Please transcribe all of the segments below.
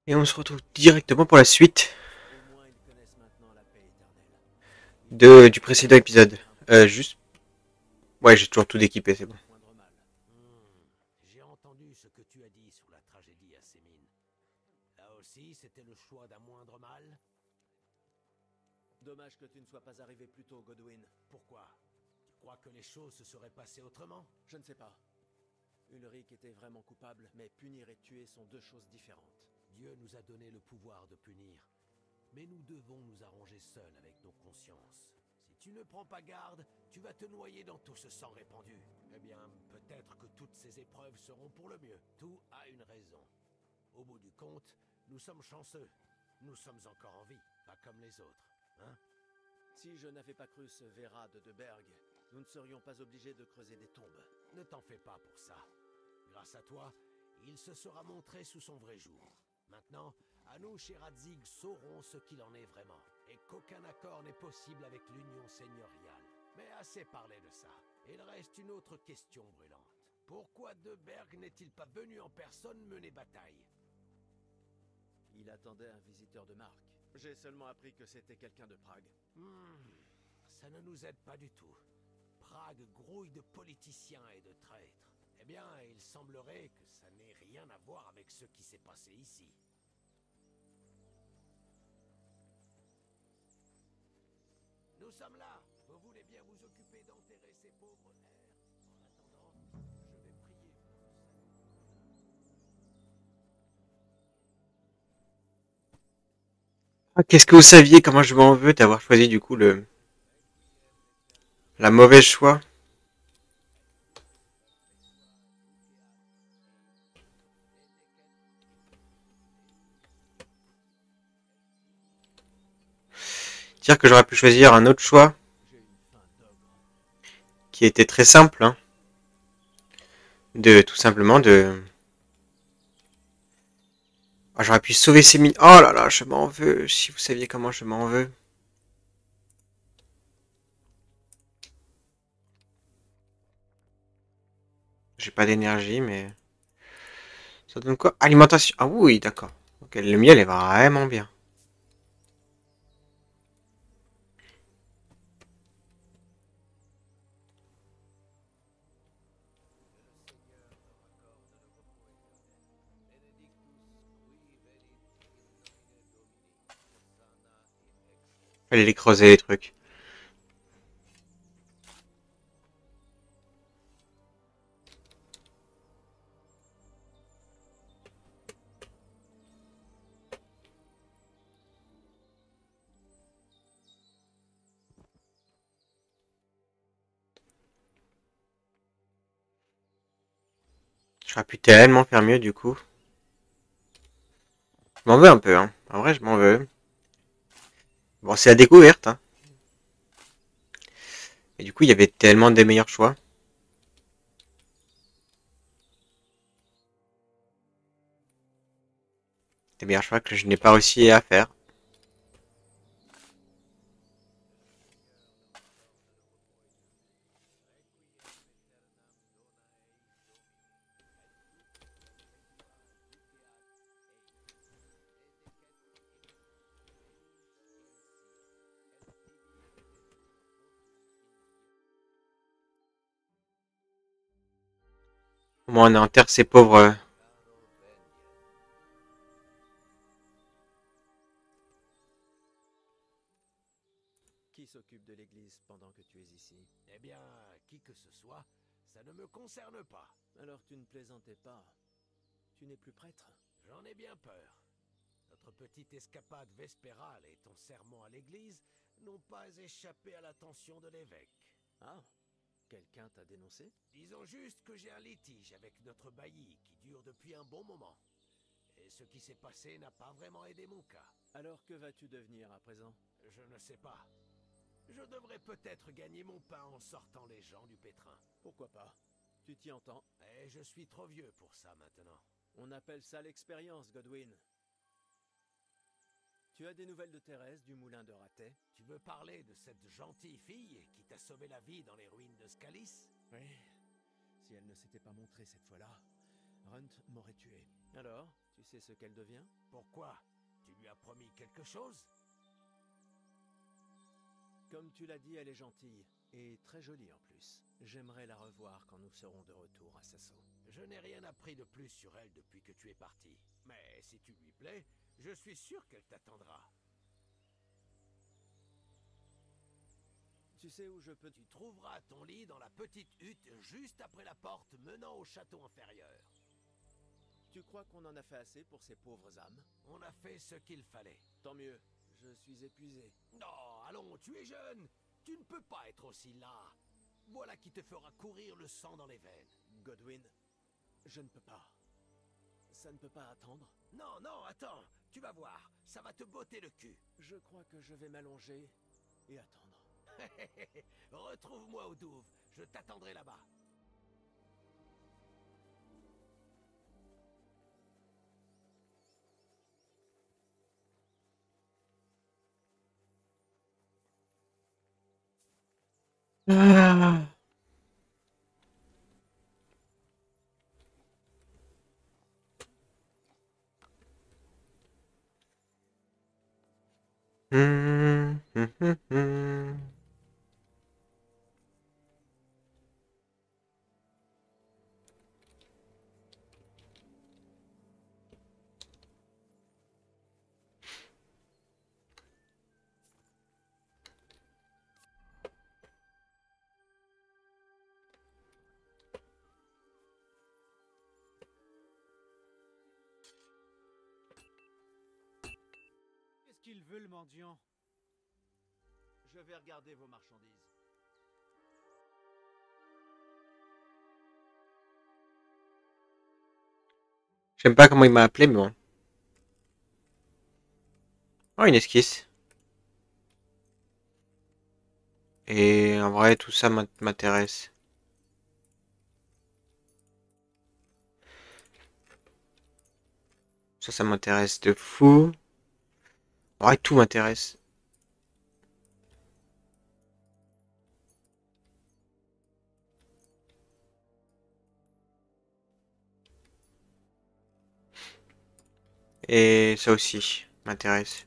Et on se retrouve directement pour la suite Au moins ils connaissent maintenant la paix éternelle. Ils vont du pouvoir précédent profiter épisode. un peu plus Juste... Ouais, j'ai toujours tout équipé, c'est bon. sans moindre mal. J'ai entendu ce que tu as dit sur la tragédie à Sémine. Là aussi, c'était le choix d'un moindre mal. Dommage que tu ne sois pas arrivé plus tôt, Godwin. Pourquoi? Tu crois que les choses se seraient passées autrement? Je ne sais pas. Ulrich était vraiment coupable, mais punir et tuer sont deux choses différentes. Dieu nous a donné le pouvoir de punir. Mais nous devons nous arranger seuls avec nos consciences. Si tu ne prends pas garde, tu vas te noyer dans tout ce sang répandu. Eh bien, peut-être que toutes ces épreuves seront pour le mieux. Tout a une raison. Au bout du compte, nous sommes chanceux. Nous sommes encore en vie, pas comme les autres, hein? Si je n'avais pas cru ce Vérad de Berg, nous ne serions pas obligés de creuser des tombes. Ne t'en fais pas pour ça. Grâce à toi, il se sera montré sous son vrai jour. Maintenant, Anouch et Radzig sauront ce qu'il en est vraiment, et qu'aucun accord n'est possible avec l'union seigneuriale. Mais assez parlé de ça. Il reste une autre question brûlante. Pourquoi De Berg n'est-il pas venu en personne mener bataille? Il attendait un visiteur de marque. J'ai seulement appris que c'était quelqu'un de Prague. Ça ne nous aide pas du tout. Prague grouille de politiciens et de traîtres. Eh bien, il semblerait que ça n'ait rien à voir avec ce qui s'est passé ici. Nous sommes là. Vous voulez bien vous occuper d'enterrer ces pauvres airs. En attendant, je vais prier pour le salut. Ah, qu'est-ce que vous saviez comment je m'en veux d'avoir choisi du coup la mauvaise choix? Dire que j'aurais pu choisir un autre choix J'ai une faim d'ogre. qui était très simple, hein, de tout simplement de... Ah, j'aurais pu sauver ces mines. Oh là là, je m'en veux. Si vous saviez comment je m'en veux. J'ai pas d'énergie, mais... Ça donne quoi? Alimentation. Ah oui, d'accord. Ok, le miel est vraiment bien. Que le Seigneur leur accorde le repos éternel. Benedictus qui venit in nomine Domini, Hosanna in Fallait excelsis. les creuser, les trucs. J'aurais pu tellement faire mieux, du coup. Je m'en veux un peu, hein. En vrai, je m'en veux. Bon, c'est la découverte, hein. Et du coup, il y avait tellement des meilleurs choix. Des meilleurs choix que je n'ai pas réussi à faire. Que le Seigneur leur accorde le repos éternel. Requiem aeternam donae Domini, et lux perpetua juceat eius. Dedecet exitus venus in si, et tibi perpetuum totus in fiat. Au moins, on enterre ces pauvres... Caro Benjen. Qui s'occupe de l'église pendant que tu es ici? Eh bien, qui que ce soit, ça ne me concerne pas. Alors tu ne plaisantais pas. Tu n'es plus prêtre? J'en ai bien peur. Notre petite escapade vespérale et ton sermon à l'église n'ont pas échappé à l'attention de l'évêque. Ah, quelqu'un t'a dénoncé? Disons juste que j'ai un litige avec notre bailli qui dure depuis un bon moment. Et ce qui s'est passé n'a pas vraiment aidé mon cas. Alors que vas-tu devenir à présent? Je ne sais pas. Je devrais peut-être gagner mon pain en sortant les gens du pétrin. Pourquoi pas? Tu t'y entends? Et je suis trop vieux pour ça maintenant. On appelle ça l'expérience, Godwin. Tu as des nouvelles de Thérèse du moulin de Ratet? Tu veux parler de cette gentille fille qui t'a sauvé la vie dans les ruines de Scalis? Oui. Si elle ne s'était pas montrée cette fois-là, Runt m'aurait tué. Alors, Tu sais ce qu'elle devient? Pourquoi? Tu lui as promis quelque chose? Comme tu l'as dit, elle est gentille. Et très jolie en plus. J'aimerais la revoir quand nous serons de retour à Sasso. Je n'ai rien appris de plus sur elle depuis que tu es parti. Mais si tu lui plais, je suis sûr qu'elle t'attendra. Tu sais où je peux... Tu trouveras ton lit dans la petite hutte juste après la porte menant au château inférieur. Tu crois qu'on en a fait assez pour ces pauvres âmes? On a fait ce qu'il fallait. Tant mieux. Je suis épuisé. Non, allons, tu es jeune. Tu ne peux pas être aussi las. Voilà qui te fera courir le sang dans les veines. Godwin, je ne peux pas. Ça ne peut pas attendre? Non, non, attends. Tu vas voir. Ça va te botter le cul. Je crois que je vais m'allonger et attendre. Retrouve-moi au Douve. Je t'attendrai là-bas. Ah. Hum. Qu'est-ce qu'il veut, le mendiant? Je vais regarder vos marchandises. J'aime pas comment il m'a appelé, mais bon. Oh, une esquisse. Et en vrai, tout ça m'intéresse. Ça m'intéresse de fou. En vrai, tout m'intéresse. Et ça aussi m'intéresse.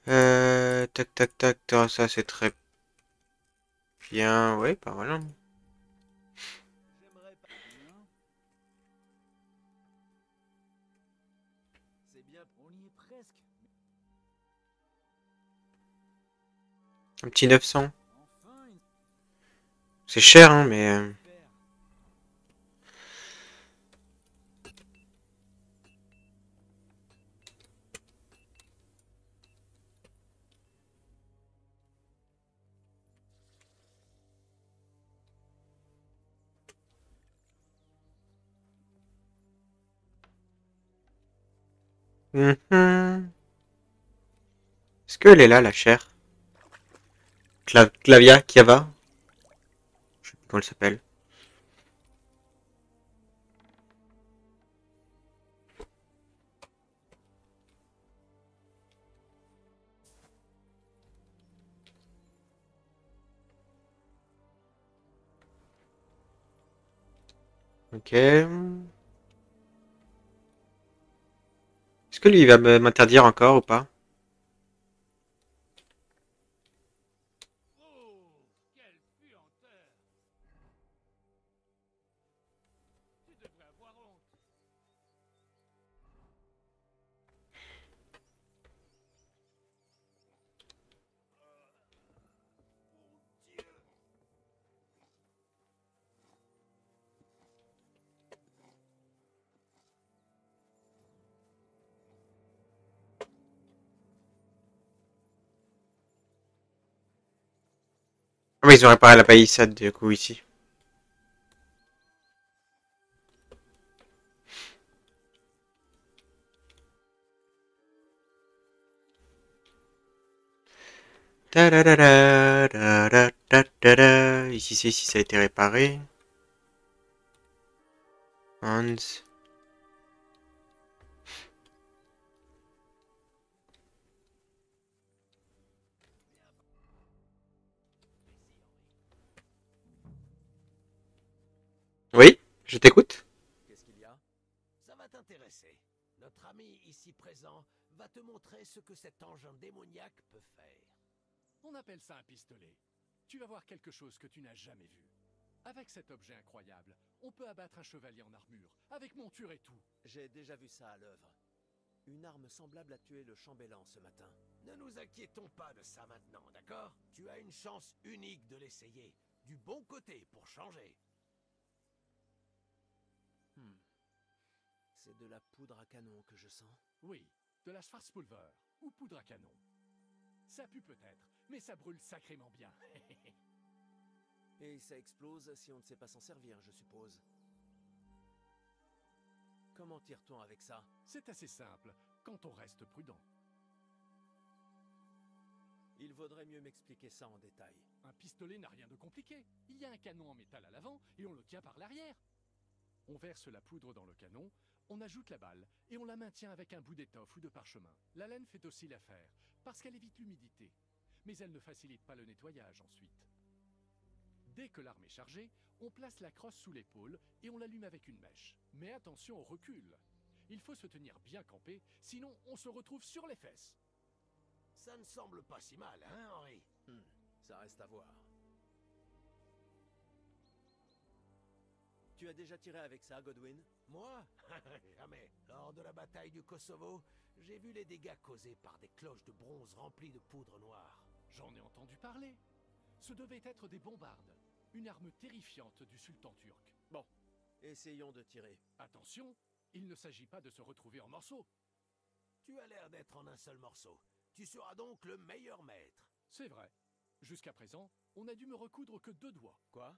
Tac, tac, tac. Ça, c'est très bien. Oui, pas voilà. J'aimerais pas bien. C'est bien, on y est presque. Un petit 900. Enfin, une... C'est cher, hein, mais... Mhm. Est-ce qu'elle est là, la chère? Clavia, Kiava? Je sais plus comment elle s'appelle. Ok. Est-ce que lui, il va m'interdire encore ou pas? Oh, quelle puanteur! Tu devrais avoir honte. Ah, mais ils ont réparé la palissade, du coup, ici. Ici, ça a été réparé. Hans. Je t'écoute. Qu'est-ce qu'il y a? Ça va t'intéresser. Notre ami ici présent va te montrer ce que cet engin démoniaque peut faire. On appelle ça un pistolet. Tu vas voir quelque chose que tu n'as jamais vu. Avec cet objet incroyable, on peut abattre un chevalier en armure, avec monture et tout. J'ai déjà vu ça à l'œuvre. Une arme semblable a tué le chambellan ce matin. Ne nous inquiétons pas de ça maintenant, d'accord? Tu as une chance unique de l'essayer. Du bon côté pour changer. C'est de la poudre à canon que je sens. Oui, de la Schwarzpulver, ou poudre à canon. Ça pue peut-être, mais ça brûle sacrément bien. Et ça explose si on ne sait pas s'en servir, je suppose. Comment tire-t-on avec ça? C'est assez simple, quand on reste prudent. Il vaudrait mieux m'expliquer ça en détail. Un pistolet n'a rien de compliqué. Il y a un canon en métal à l'avant et on le tient par l'arrière. On verse la poudre dans le canon, on ajoute la balle et on la maintient avec un bout d'étoffe ou de parchemin. La laine fait aussi l'affaire, parce qu'elle évite l'humidité. Mais elle ne facilite pas le nettoyage ensuite. Dès que l'arme est chargée, on place la crosse sous l'épaule et on l'allume avec une mèche. Mais attention au recul. Il faut se tenir bien campé, sinon on se retrouve sur les fesses. Ça ne semble pas si mal, hein, Henri? Ça reste à voir. Tu as déjà tiré avec ça, Godwin? Moi? Jamais. Lors de la bataille du Kosovo, j'ai vu les dégâts causés par des cloches de bronze remplies de poudre noire. J'en ai entendu parler. Ce devait être des bombardes, une arme terrifiante du sultan turc. Bon, essayons de tirer. Attention, il ne s'agit pas de se retrouver en morceaux. Tu as l'air d'être en un seul morceau. Tu seras donc le meilleur maître. C'est vrai. Jusqu'à présent, on n'a dû me recoudre que 2 doigts. Quoi?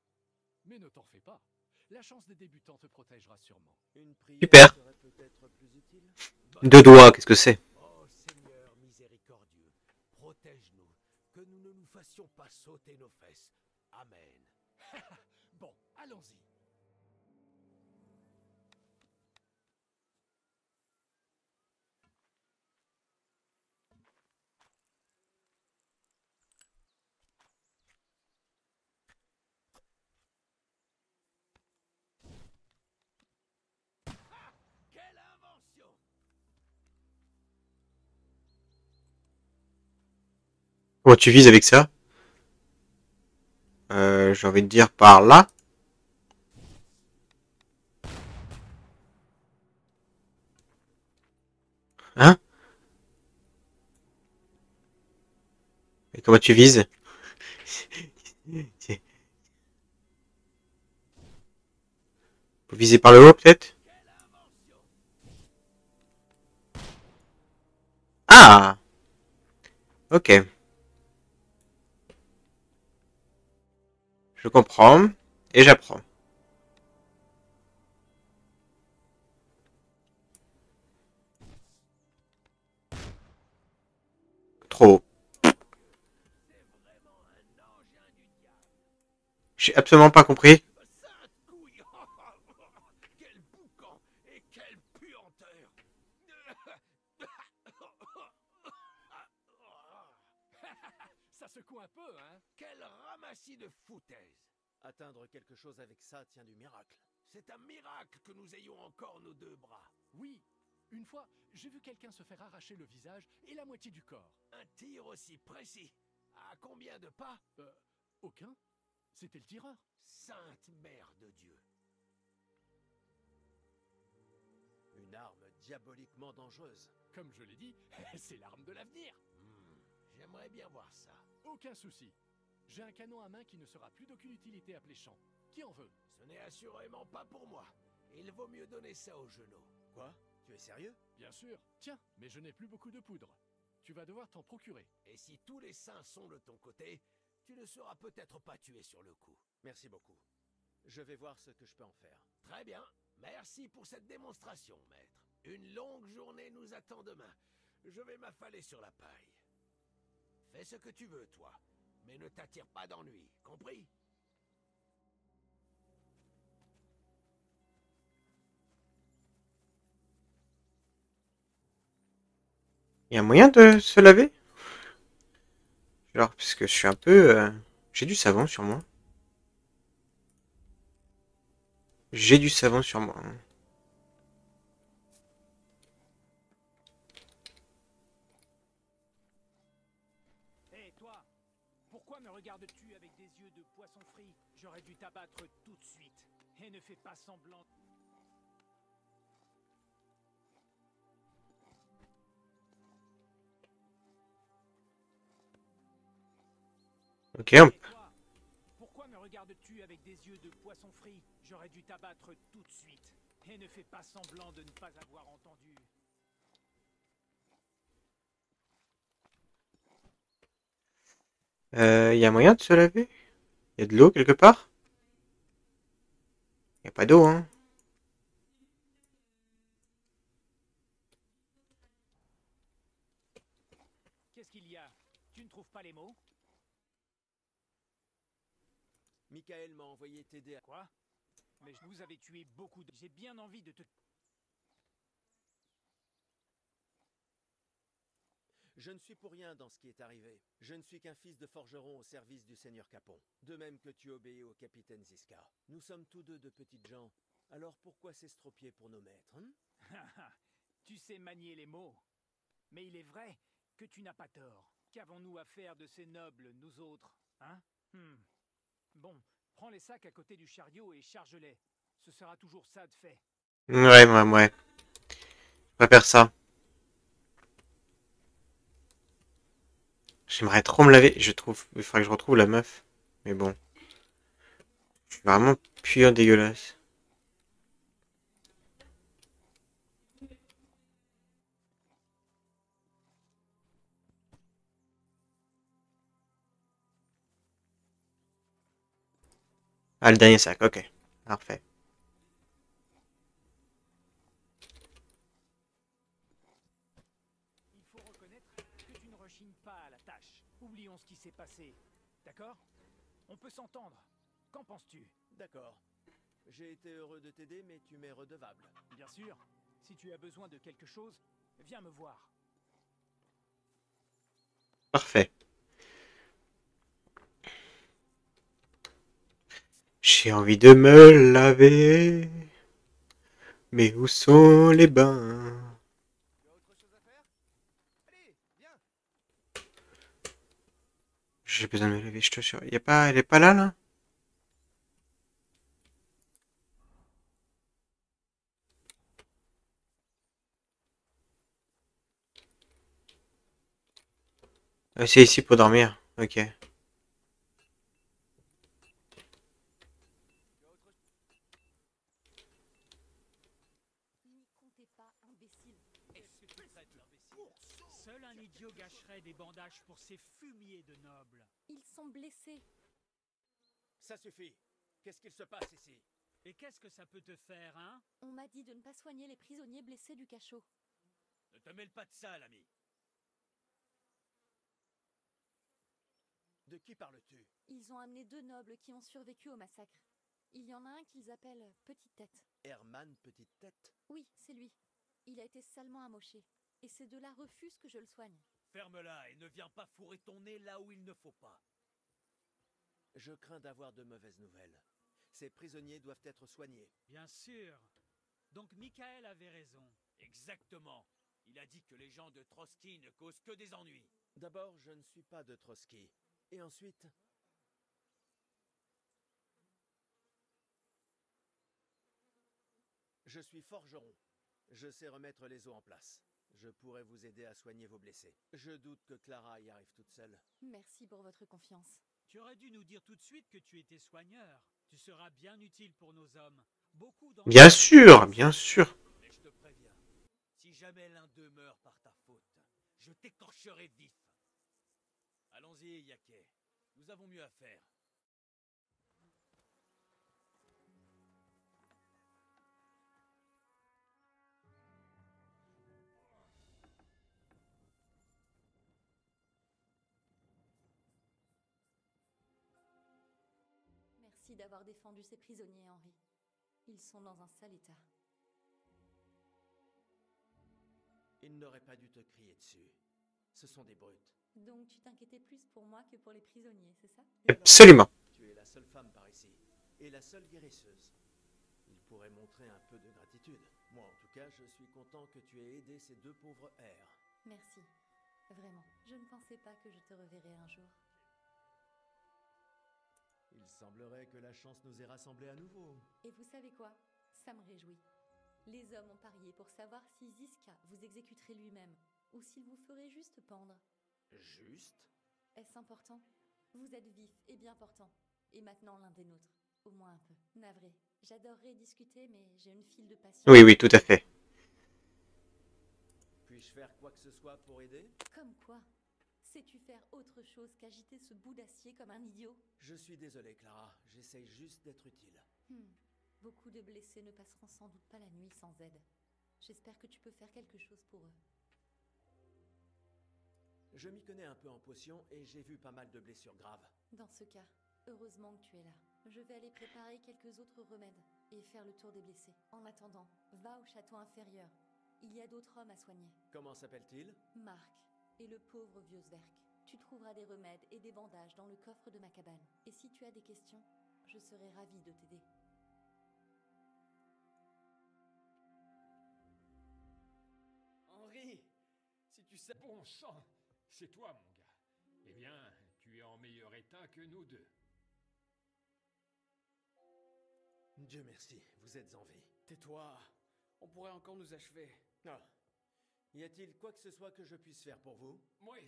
Mais ne t'en fais pas. La chance des débutants te protégera sûrement. Une prière Super. serait peut-être plus utile? 2 doigts, qu'est-ce que c'est? Oh Seigneur miséricordieux, protège-nous, que nous ne nous fassions pas sauter nos fesses. Amen. Bon, allons-y. Quelle invention! Comment tu vises avec ça? J'ai envie de dire par là. Hein? Et comment tu vises? Faut viser par le haut, peut-être? Ah! Ok. Je comprends. Et j'apprends. Trop haut. J'ai absolument pas compris. Sainte couille! Quel boucan et quelle puanteur! Ça secoue un peu, hein? Quel ramassis de foutaise! Atteindre quelque chose avec ça tient du miracle. C'est un miracle que nous ayons encore nos 2 bras. Oui. Une fois, j'ai vu quelqu'un se faire arracher le visage et la moitié du corps. Un tir aussi précis. À combien de pas? Aucun. C'était le tireur. Sainte Mère de Dieu. Une arme diaboliquement dangereuse. Comme je l'ai dit, c'est l'arme de l'avenir. J'aimerais bien voir ça. Aucun souci. J'ai un canon à main qui ne sera plus d'aucune utilité à Pléchamp. Qui en veut? Ce n'est assurément pas pour moi. Il vaut mieux donner ça aux genoux. Quoi? Tu es sérieux? Bien sûr. Tiens, mais je n'ai plus beaucoup de poudre. Tu vas devoir t'en procurer. Et si tous les saints sont de ton côté, tu ne seras peut-être pas tué sur le coup. Merci beaucoup. Je vais voir ce que je peux en faire. Très bien. Merci pour cette démonstration, maître. Une longue journée nous attend demain. Je vais m'affaler sur la paille. Fais ce que tu veux, toi. Mais ne t'attire pas d'ennui, compris? Il y a un moyen de se laver? Genre, parce que je suis un peu... J'ai du savon sur moi. J'ai du savon sur moi. Hé, toi! Pourquoi me regardes-tu avec des yeux de poisson frit? J'aurais dû t'abattre tout de suite. Et ne fais pas semblant. Ok, on... Hé, toi! Pourquoi me regardes-tu avec des yeux de poisson frit? J'aurais dû t'abattre tout de suite. Et ne fais pas semblant de ne pas avoir entendu. y a moyen de se laver? Y a de l'eau quelque part? Y a pas d'eau, hein? Qu'est-ce qu'il y a? Tu ne trouves pas les mots? Michael m'a envoyé t'aider à... Quoi? Mais vous avez tué beaucoup de... J'ai bien envie de te... Je ne suis pour rien dans ce qui est arrivé. Je ne suis qu'un fils de forgeron au service du seigneur Capon. De même que tu obéis au capitaine Ziska. Nous sommes tous deux de petites gens. Alors pourquoi s'estropier pour nos maîtres, hein? Tu sais manier les mots. Mais il est vrai que tu n'as pas tort. Qu'avons-nous à faire de ces nobles, nous autres, hein? Bon, prends les sacs à côté du chariot et charge-les. Ce sera toujours ça de fait. Ouais. On va faire ça. J'aimerais trop me laver. Je trouve... Il faudrait que je retrouve la meuf. Mais bon. Je suis vraiment pur dégueulasse. Ah, le dernier sac, ok. Parfait. Il faut reconnaître que tu ne rechignes pas à la tâche. Oublions ce qui s'est passé. D'accord? On peut s'entendre. Qu'en penses-tu? D'accord. J'ai été heureux de t'aider, mais tu m'es redevable. Bien sûr. Si tu as besoin de quelque chose, viens me voir. Parfait. J'ai envie de me laver. Mais où sont les bains? Tu as autre chose à faire? Allez, viens! J'ai besoin de me laver, je te jure. Y a pas... Elle est pas là, là? C'est ici pour dormir. Ok. N'y comptez pas, imbécile. Est-ce que tu traites l'imbécile? Seul un idiot gâcherait des bandages pour ces fumiers de nobles. Ils sont blessés. Ça suffit. Qu'est-ce qu'il se passe ici? Et qu'est-ce que ça peut te faire, hein? On m'a dit de ne pas soigner les prisonniers blessés du cachot. Ne te mêle pas de ça, l'ami. De qui parles-tu? Ils ont amené 2 nobles qui ont survécu au massacre. Il y en a un qu'ils appellent Petite Tête. Herman Petite Tête? Oui, c'est lui. Il a été salement amoché. Et ces 2-là refusent que je le soigne. Ferme-la et ne viens pas fourrer ton nez là où il ne faut pas. Je crains d'avoir de mauvaises nouvelles. Ces prisonniers doivent être soignés. Bien sûr. Donc Michael avait raison. Exactement. Il a dit que les gens de Trotsky ne causent que des ennuis. D'abord, je ne suis pas de Trotsky. Et ensuite... Je suis forgeron. Je sais remettre les os en place. Je pourrais vous aider à soigner vos blessés. Je doute que Clara y arrive toute seule. Merci pour votre confiance. Tu aurais dû nous dire tout de suite que tu étais soigneur. Tu seras bien utile pour nos hommes. Beaucoup d'entre Bien eux- sûr, bien sûr. Mais je te préviens, si jamais l'un d'eux meurt par ta faute, je t'écorcherai vif. Allons-y, Yaquet. Nous avons mieux à faire. Merci d'avoir défendu ces prisonniers, Henri. Ils sont dans un sale état. Il n'aurait pas dû te crier dessus. Ce sont des brutes. Donc tu t'inquiétais plus pour moi que pour les prisonniers, c'est ça? Absolument. Tu es la seule femme par ici. Et la seule guérisseuse. Ils pourrais montrer un peu de gratitude. Moi, en tout cas, je suis content que tu aies aidé ces deux pauvres airs. Merci. Vraiment, je ne pensais pas que je te reverrais un jour. Il semblerait que la chance nous ait rassemblés à nouveau. Et vous savez quoi? Ça me réjouit. Les hommes ont parié pour savoir si Ziska vous exécuterait lui-même, ou s'il vous ferait juste pendre. Juste? Est-ce important? Vous êtes vif et bien portant. Et maintenant l'un des nôtres. Au moins un peu. Navré. J'adorerais discuter, mais j'ai une file de patience. Oui, oui, tout à fait. Puis-je faire quoi que ce soit pour aider? Comme quoi? Sais-tu faire autre chose qu'agiter ce bout d'acier comme un idiot? Je suis désolé, Clara. J'essaye juste d'être utile. Beaucoup de blessés ne passeront sans doute pas la nuit sans aide. J'espère que tu peux faire quelque chose pour eux. Je m'y connais un peu en potions et j'ai vu pas mal de blessures graves. Dans ce cas, heureusement que tu es là. Je vais aller préparer quelques autres remèdes et faire le tour des blessés. En attendant, va au château inférieur. Il y a d'autres hommes à soigner. Comment s'appelle-t-il? Marc et le pauvre vieux Zwerk. Tu trouveras des remèdes et des bandages dans le coffre de ma cabane. Et si tu as des questions, je serai ravie de t'aider. Henri, si tu sais... Bon sang, c'est toi, mon gars. Eh bien, tu es en meilleur état que nous deux. Dieu merci, vous êtes en vie. Tais-toi, on pourrait encore nous achever. Ah. Y a-t-il quoi que ce soit que je puisse faire pour vous? Oui,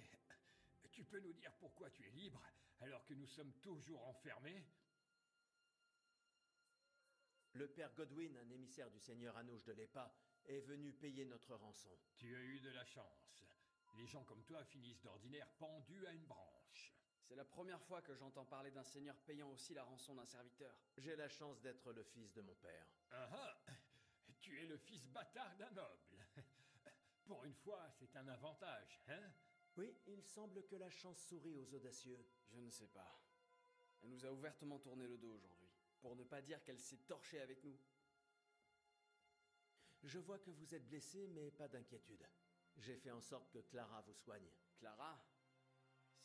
tu peux nous dire pourquoi tu es libre alors que nous sommes toujours enfermés? Le père Godwin, un émissaire du seigneur Anouche de l'Épa, est venu payer notre rançon. Tu as eu de la chance. Les gens comme toi finissent d'ordinaire pendus à une branche. C'est la première fois que j'entends parler d'un seigneur payant aussi la rançon d'un serviteur. J'ai la chance d'être le fils de mon père. Ah ah, tu es le fils bâtard d'un noble. Pour une fois, c'est un avantage, hein? Oui, il semble que la chance sourit aux audacieux. Je ne sais pas. Elle nous a ouvertement tourné le dos aujourd'hui. Pour ne pas dire qu'elle s'est torchée avec nous. Je vois que vous êtes blessé, mais pas d'inquiétude. J'ai fait en sorte que Clara vous soigne. Clara?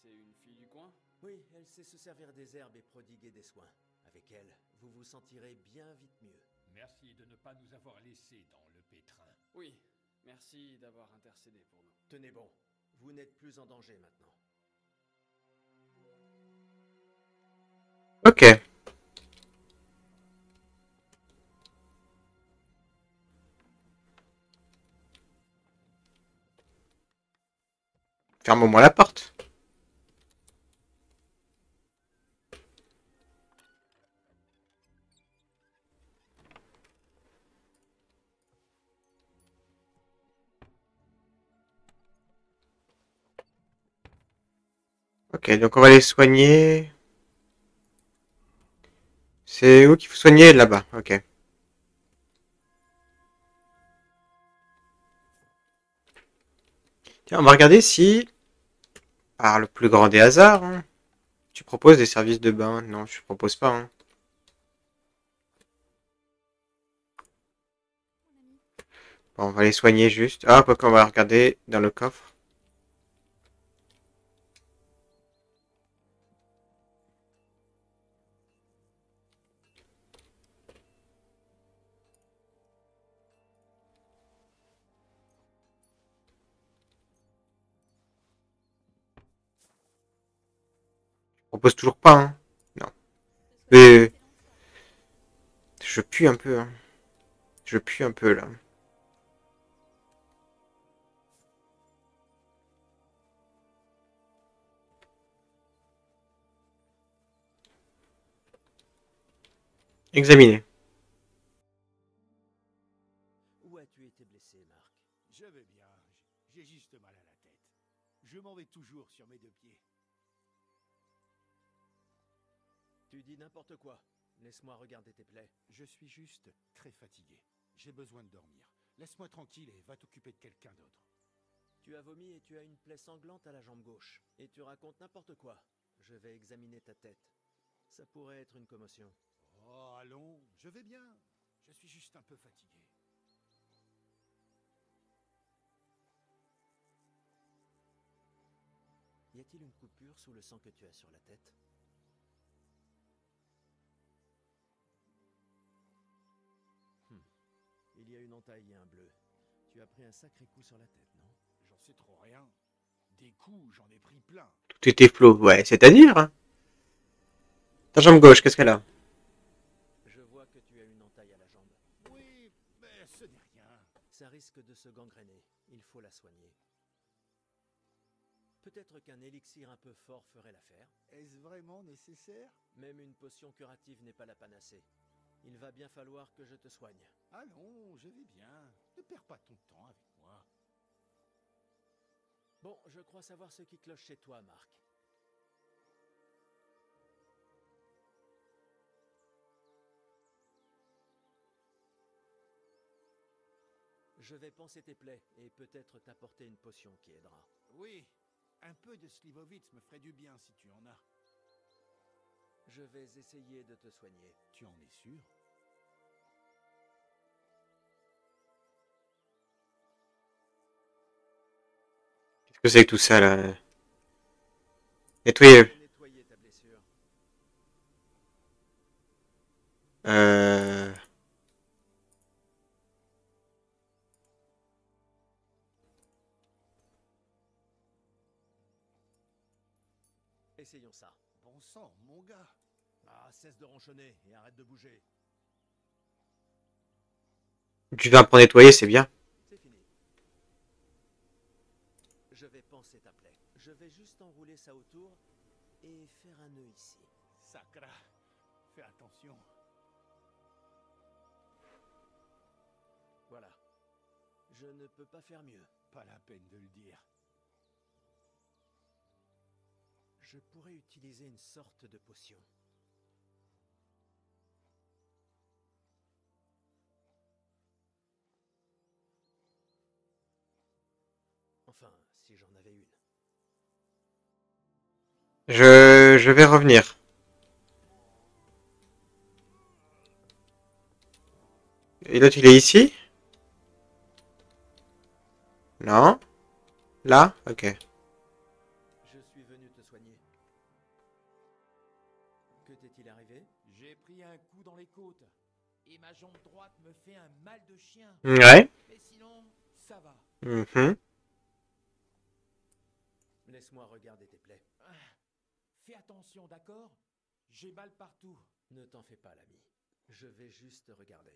C'est une fille du coin? Oui, elle sait se servir des herbes et prodiguer des soins. Avec elle, vous vous sentirez bien vite mieux. Merci de ne pas nous avoir laissés dans le pétrin. Oui, merci d'avoir intercédé pour nous. Tenez bon, vous n'êtes plus en danger maintenant. Ok. Ferme-moi la porte. Ok, donc on va les soigner. C'est où qu'il faut soigner? Là-bas, ok. Tiens, on va regarder si, par le plus grand des hasards, hein, tu proposes des services de bain. Non, je propose pas. Hein. Bon, on va les soigner juste. Ah, quoi qu'on va regarder dans le coffre. Je propose toujours pas. Hein. Non. Mais je pue un peu. Hein. Je pue un peu là. Examiner. Où as-tu été blessé, Marc? Je vais bien. J'ai juste mal à la tête. Je m'en vais toujours sur mes deux pieds. Tu dis n'importe quoi. Laisse-moi regarder tes plaies. Je suis juste très fatigué. J'ai besoin de dormir. Laisse-moi tranquille et va t'occuper de quelqu'un d'autre. Tu as vomi et tu as une plaie sanglante à la jambe gauche. Et tu racontes n'importe quoi. Je vais examiner ta tête. Ça pourrait être une commotion. Oh, allons, je vais bien. Je suis juste un peu fatigué. Y a-t-il une coupure sous le sang que tu as sur la tête? Il y a une entaille et un bleu. Tu as pris un sacré coup sur la tête, non? J'en sais trop rien. Des coups, j'en ai pris plein. Tout était flot. Ouais, c'est-à-dire, hein. Ta jambe gauche, qu'est-ce qu'elle a? Je vois que tu as une entaille à la jambe. Oui, mais ce n'est rien. Ça risque de se gangréner. Il faut la soigner. Peut-être qu'un élixir un peu fort ferait l'affaire. Est-ce vraiment nécessaire? Même une potion curative n'est pas la panacée. Il va bien falloir que je te soigne. Allons, je vais bien. Ne perds pas ton temps avec moi. Bon, je crois savoir ce qui cloche chez toi, Marc. Je vais panser tes plaies et peut-être t'apporter une potion qui aidera. Oui, un peu de Slivovitz me ferait du bien si tu en as. Je vais essayer de te soigner. Tu en es sûr? Qu'est-ce que c'est que tout ça, là? Nettoyer. Nettoyer ta blessure. Euh... Essayons ça. Bon sang, mon gars. Ah, cesse de ronchonner et arrête de bouger. Du vin pour nettoyer, c'est bien. C'est fini. Je vais panser ta plaie. Je vais juste enrouler ça autour et faire un nœud ici. Sacra. Fais attention. Voilà. Je ne peux pas faire mieux. Pas la peine de le dire. Je pourrais utiliser une sorte de potion. Enfin, si j'en avais une. Je vais revenir. Et l'autre, il est ici? Non? Là? Ok. Je suis venu te soigner. Que t'est-il arrivé? J'ai pris un coup dans les côtes et ma jambe droite me fait un mal de chien. Ouais. Mais sinon, ça va. Mhm. Laisse-moi regarder tes plaies. Fais attention, d'accord? J'ai mal partout. Ne t'en fais pas, l'ami. Je vais juste regarder.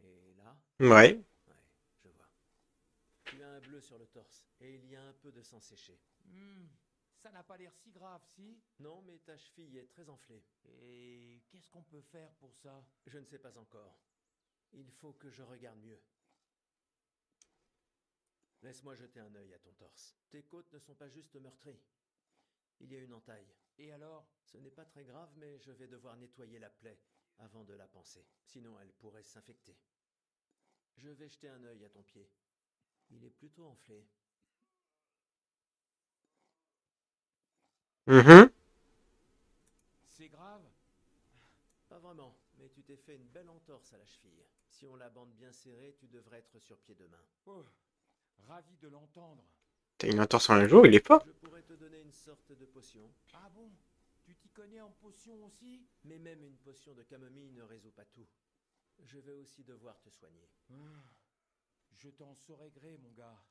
Et là? Ouais. Ouais, je vois. Tu as un bleu sur le torse et il y a un peu de sang séché. Ça n'a pas l'air si grave, si? Non, mais ta cheville est très enflée. Et qu'est-ce qu'on peut faire pour ça? Je ne sais pas encore. Il faut que je regarde mieux. Laisse-moi jeter un œil à ton torse. Tes côtes ne sont pas juste meurtries. Il y a une entaille. Et alors? Ce n'est pas très grave, mais je vais devoir nettoyer la plaie avant de la panser. Sinon, elle pourrait s'infecter. Je vais jeter un œil à ton pied. Il est plutôt enflé. Mhm. C'est grave? Pas vraiment, mais tu t'es fait une belle entorse à la cheville. Si on la bande bien serrée, tu devrais être sur pied demain. Oh, ravi de l'entendre. T'as une entorse en un jour, il est fort. Je pourrais te donner une sorte de potion. Ah bon? Tu t'y connais en potion aussi? Mais même une potion de camomille ne résout pas tout. Je vais aussi devoir te soigner. Je t'en saurai gré, mon gars.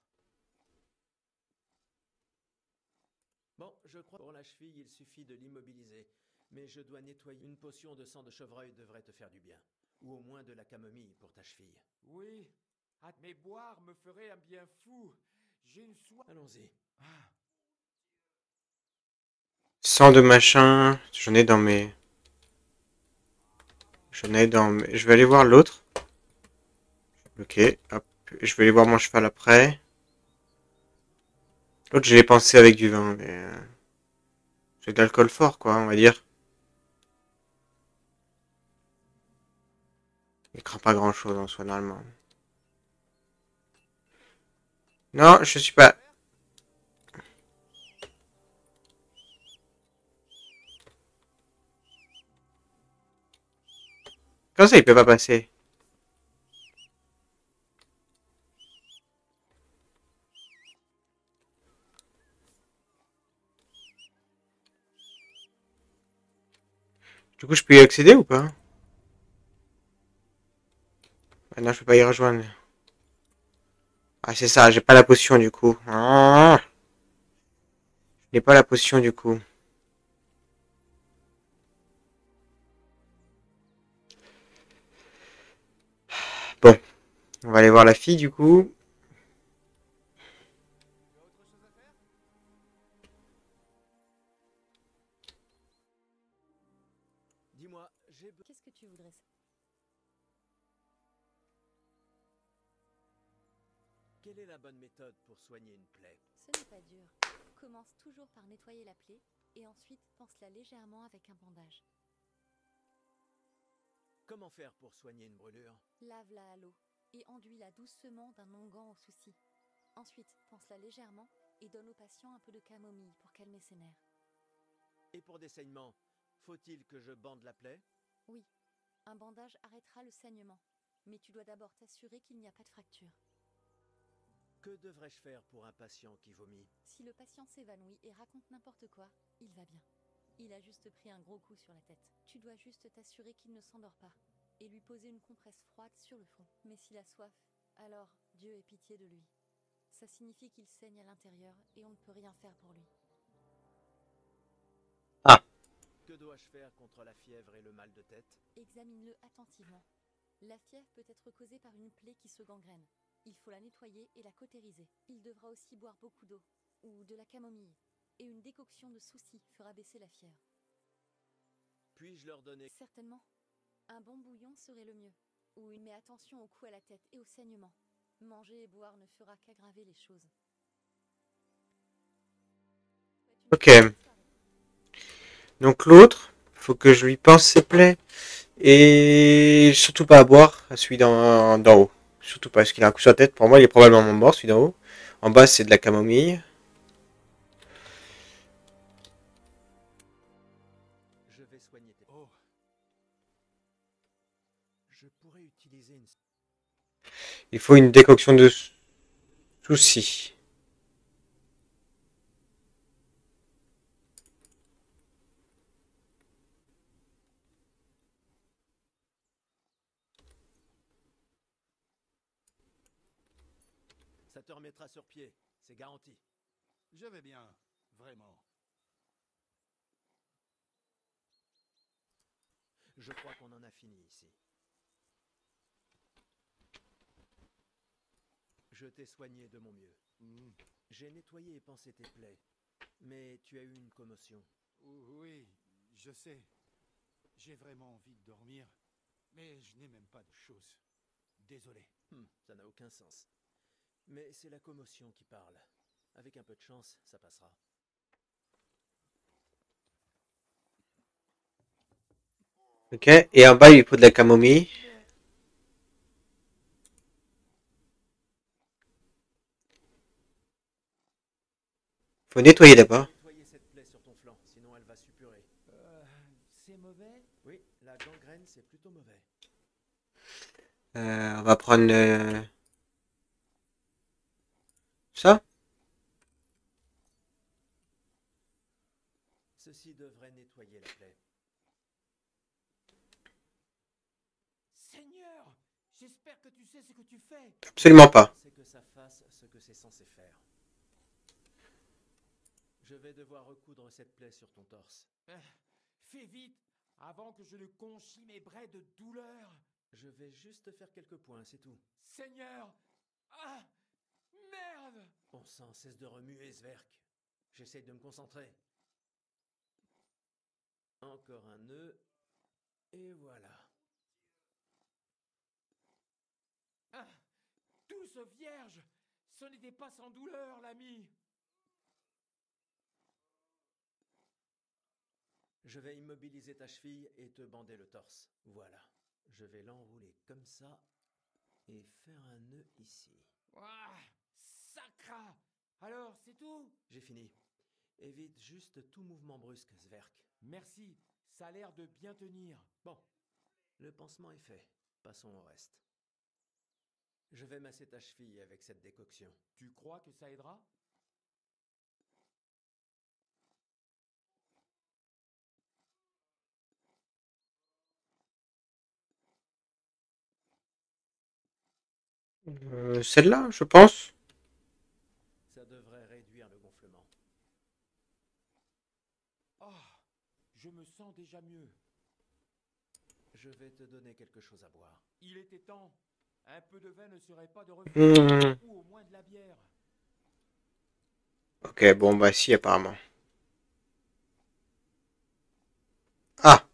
Bon, je crois que pour la cheville, il suffit de l'immobiliser. Mais je dois nettoyer. Une potion de sang de chevreuil devrait te faire du bien. Ou au moins de la camomille pour ta cheville. Oui, mais boire me ferait un bien fou. J'ai une soif. Allons-y. Sang de machin. J'en ai dans mes... Je vais aller voir l'autre. Ok, hop. Je vais aller voir mon cheval après. L'autre, je l'ai pensé avec du vin, mais... c'est de l'alcool fort, quoi, on va dire. Il craint pas grand-chose en soi, normalement. Non, je suis pas... Comment ça, il peut pas passer? Du coup, je peux y accéder ou pas? Maintenant, je peux pas y rejoindre. Ah, c'est ça, j'ai pas la potion du coup. Ah, je n'ai pas la potion du coup. Bon, on va aller voir la fille du coup. Dis-moi, Qu'est-ce que tu voudrais? quelle est la bonne méthode pour soigner une plaie? Ce n'est pas dur. Commence toujours par nettoyer la plaie et ensuite pense-la légèrement avec un bandage. Comment faire pour soigner une brûlure? Lave-la à l'eau et enduis-la doucement d'un onguent au souci. Ensuite, pense-la légèrement et donne au patient un peu de camomille pour calmer ses nerfs. Et pour des saignements, faut-il que je bande la plaie? Oui, un bandage arrêtera le saignement, mais tu dois d'abord t'assurer qu'il n'y a pas de fracture. Que devrais-je faire pour un patient qui vomit? Si le patient s'évanouit et raconte n'importe quoi, il va bien. Il a juste pris un gros coup sur la tête. Tu dois juste t'assurer qu'il ne s'endort pas et lui poser une compresse froide sur le front. Mais s'il a soif, alors Dieu ait pitié de lui. Ça signifie qu'il saigne à l'intérieur et on ne peut rien faire pour lui. Ah. Que dois-je faire contre la fièvre et le mal de tête? Examine-le attentivement. La fièvre peut être causée par une plaie qui se gangrène. Il faut la nettoyer et la cautériser. Il devra aussi boire beaucoup d'eau, ou de la camomille, et une décoction de souci fera baisser la fièvre. Puis-je leur donner? Certainement. Un bon bouillon serait le mieux. Mais attention aux coups à la tête et au saignement. Manger et boire ne fera qu'aggraver les choses. Ok. Donc l'autre, faut que je lui pense ses plaies. Et surtout pas à boire à celui d'en haut. Surtout pas, parce qu'il a un coup sur la tête. Pour moi, il est probablement mort, celui d'en haut. En bas, c'est de la camomille. Je vais soigner tes... Oh. Je pourrais utiliser une... Il faut une décoction de souci. Ça te remettra sur pied, c'est garanti. Je vais bien, vraiment. Je crois qu'on en a fini ici. Je t'ai soigné de mon mieux. J'ai nettoyé et pansé tes plaies. Mais tu as eu une commotion. Oui, je sais. J'ai vraiment envie de dormir, mais je n'ai même pas de choses. Désolé. Ça n'a aucun sens. Mais c'est la commotion qui parle. Avec un peu de chance, ça passera. Ok, et en bas, il faut de la camomille. Faut nettoyer d'abord. Nettoyer cette plaie sur ton flanc, sinon elle va suppurer. C'est mauvais? Oui, la gangrène, c'est plutôt mauvais. On va prendre ça. Ceci devrait nettoyer la plaie. Seigneur, j'espère que tu sais ce que tu fais. Absolument pas. C'est que ça fasse ce que c'est censé faire. Je vais devoir recoudre cette plaie sur ton torse. Fais vite, avant que je ne conchis mes brais de douleur. Je vais juste faire quelques points, c'est tout. Seigneur! Ah! Merde! Bon sang, cesse de remuer, Zverk. J'essaye de me concentrer. Encore un nœud. Et voilà. Ah! Douce Vierge! Ce n'était pas sans douleur, l'ami! Je vais immobiliser ta cheville et te bander le torse. Voilà. Je vais l'enrouler comme ça et faire un nœud ici. Ah! Sacra! Alors, c'est tout? J'ai fini. Évite juste tout mouvement brusque, Zverk. Merci, ça a l'air de bien tenir. Bon, le pansement est fait. Passons au reste. Je vais masser ta cheville avec cette décoction. Tu crois que ça aidera? Celle-là, je pense. Ça devrait réduire le gonflement. Ah, je me sens déjà mieux. Je vais te donner quelque chose à boire. Il était temps. Un peu de vin ne serait pas de Mmh. refus, ou au moins de la bière. Ok, bon, bah si, apparemment. Ah!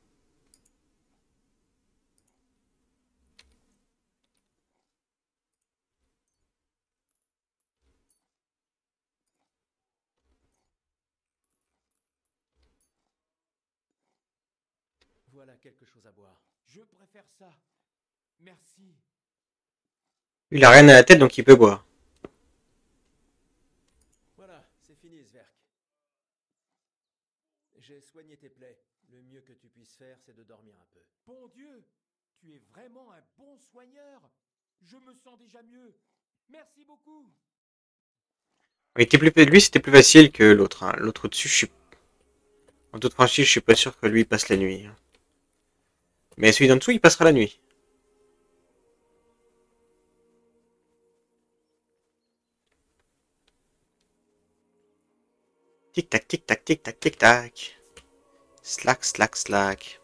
Voilà quelque chose à boire. Je préfère ça. Merci. Il a rien à la tête, donc il peut boire. Voilà, c'est fini, Zwerk. J'ai soigné tes plaies. Le mieux que tu puisses faire, c'est de dormir un peu. Bon Dieu, tu es vraiment un bon soigneur. Je me sens déjà mieux. Merci beaucoup. Il était lui, c'était plus facile que l'autre. Hein. L'autre au-dessus, en toute franchise, je suis pas sûr que lui passe la nuit. Hein. Mais celui d'en dessous, il passera la nuit. Tic-tac, tic-tac, tic-tac, tic-tac. Slack, slack, slack.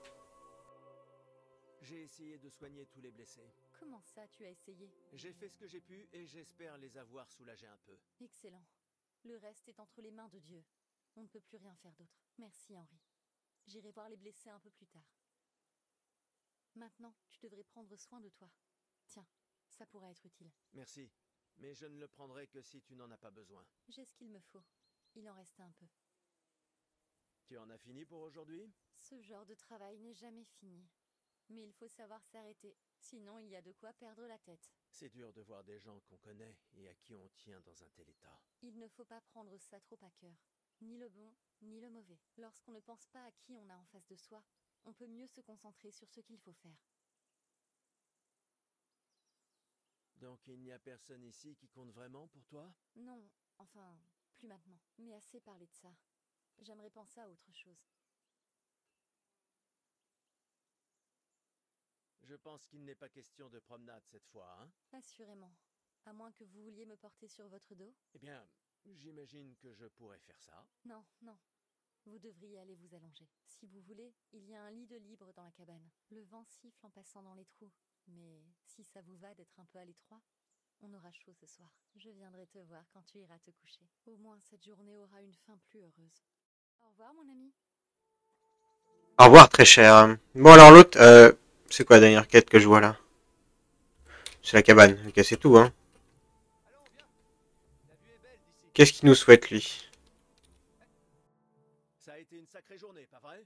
J'ai essayé de soigner tous les blessés. Comment ça, tu as essayé? J'ai fait ce que j'ai pu et j'espère les avoir soulagés un peu. Excellent. Le reste est entre les mains de Dieu. On ne peut plus rien faire d'autre. Merci, Henri. J'irai voir les blessés un peu plus tard. Maintenant, tu devrais prendre soin de toi. Tiens, ça pourrait être utile. Merci, mais je ne le prendrai que si tu n'en as pas besoin. J'ai ce qu'il me faut. Il en reste un peu. Tu en as fini pour aujourd'hui? Ce genre de travail n'est jamais fini. Mais il faut savoir s'arrêter. Sinon, il y a de quoi perdre la tête. C'est dur de voir des gens qu'on connaît et à qui on tient dans un tel état. Il ne faut pas prendre ça trop à cœur. Ni le bon, ni le mauvais. Lorsqu'on ne pense pas à qui on a en face de soi, on peut mieux se concentrer sur ce qu'il faut faire. Donc il n'y a personne ici qui compte vraiment pour toi? Non, enfin, plus maintenant. Mais assez parlé de ça. J'aimerais penser à autre chose. Je pense qu'il n'est pas question de promenade cette fois, hein? Assurément. À moins que vous vouliez me porter sur votre dos? Eh bien, j'imagine que je pourrais faire ça. Non, non. Vous devriez aller vous allonger. Si vous voulez, il y a un lit de libre dans la cabane. Le vent siffle en passant dans les trous. Mais si ça vous va d'être un peu à l'étroit, on aura chaud ce soir. Je viendrai te voir quand tu iras te coucher. Au moins cette journée aura une fin plus heureuse. Au revoir mon ami. Au revoir, très cher. Bon, alors l'autre, c'est quoi la dernière quête que je vois là? C'est la cabane. Ok, c'est tout, hein. Qu'est-ce qu'il nous souhaite, lui? Ça a été une sacrée journée, pas vrai?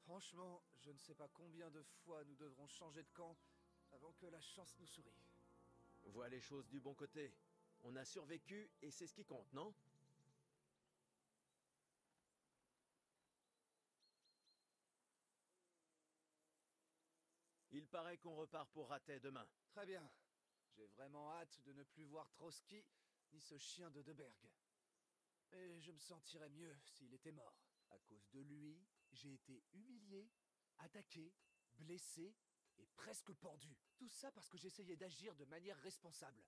Franchement, je ne sais pas combien de fois nous devrons changer de camp avant que la chance nous sourie. Vois les choses du bon côté. On a survécu et c'est ce qui compte, non? Il paraît qu'on repart pour Ratet demain. Très bien. J'ai vraiment hâte de ne plus voir Trotsky ni ce chien de Deberg. Et je me sentirais mieux s'il était mort. À cause de lui, j'ai été humilié, attaqué, blessé et presque pendu. Tout ça parce que j'essayais d'agir de manière responsable.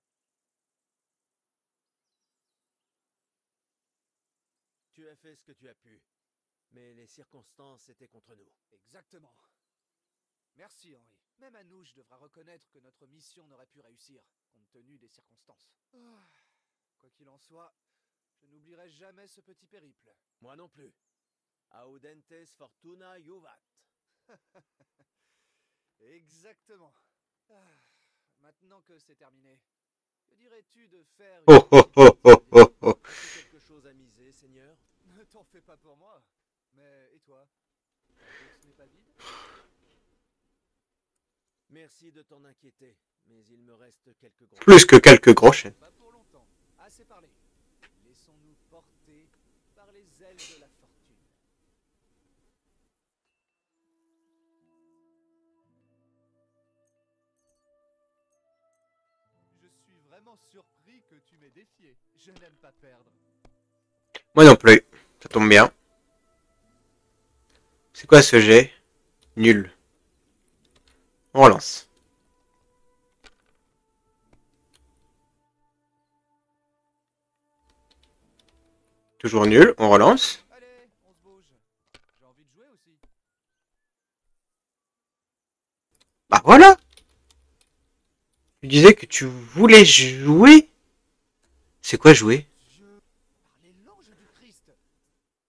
Tu as fait ce que tu as pu, mais les circonstances étaient contre nous. Exactement. Merci, Henri. Même Anouche devra reconnaître que notre mission n'aurait pu réussir, compte tenu des circonstances. Quoi qu'il en soit, je n'oublierai jamais ce petit périple. Moi non plus. Audentes fortuna juvat. Exactement. Maintenant que c'est terminé, que dirais-tu de faire Oh, oh, oh, oh, oh, oh. As-tu quelque chose à miser, Seigneur? Ne t'en fais pas pour moi. Mais et toi? La bourse n'est pas vide? Merci de t'en inquiéter, mais il me reste quelques gros... Plus que quelques gros chèques. Pas pour longtemps. Assez parlé. Laissons-nous porter par les ailes de la fortune. Je suis vraiment surpris que tu m'aies défié. Je n'aime pas perdre. Moi non plus. Ça tombe bien. C'est quoi ce jet? Nul. On relance. Toujours nul, on relance. Allez, on se bouge. J'ai envie de jouer aussi. Bah voilà. Tu disais que tu voulais jouer. C'est quoi jouer? Par les langes du Christ.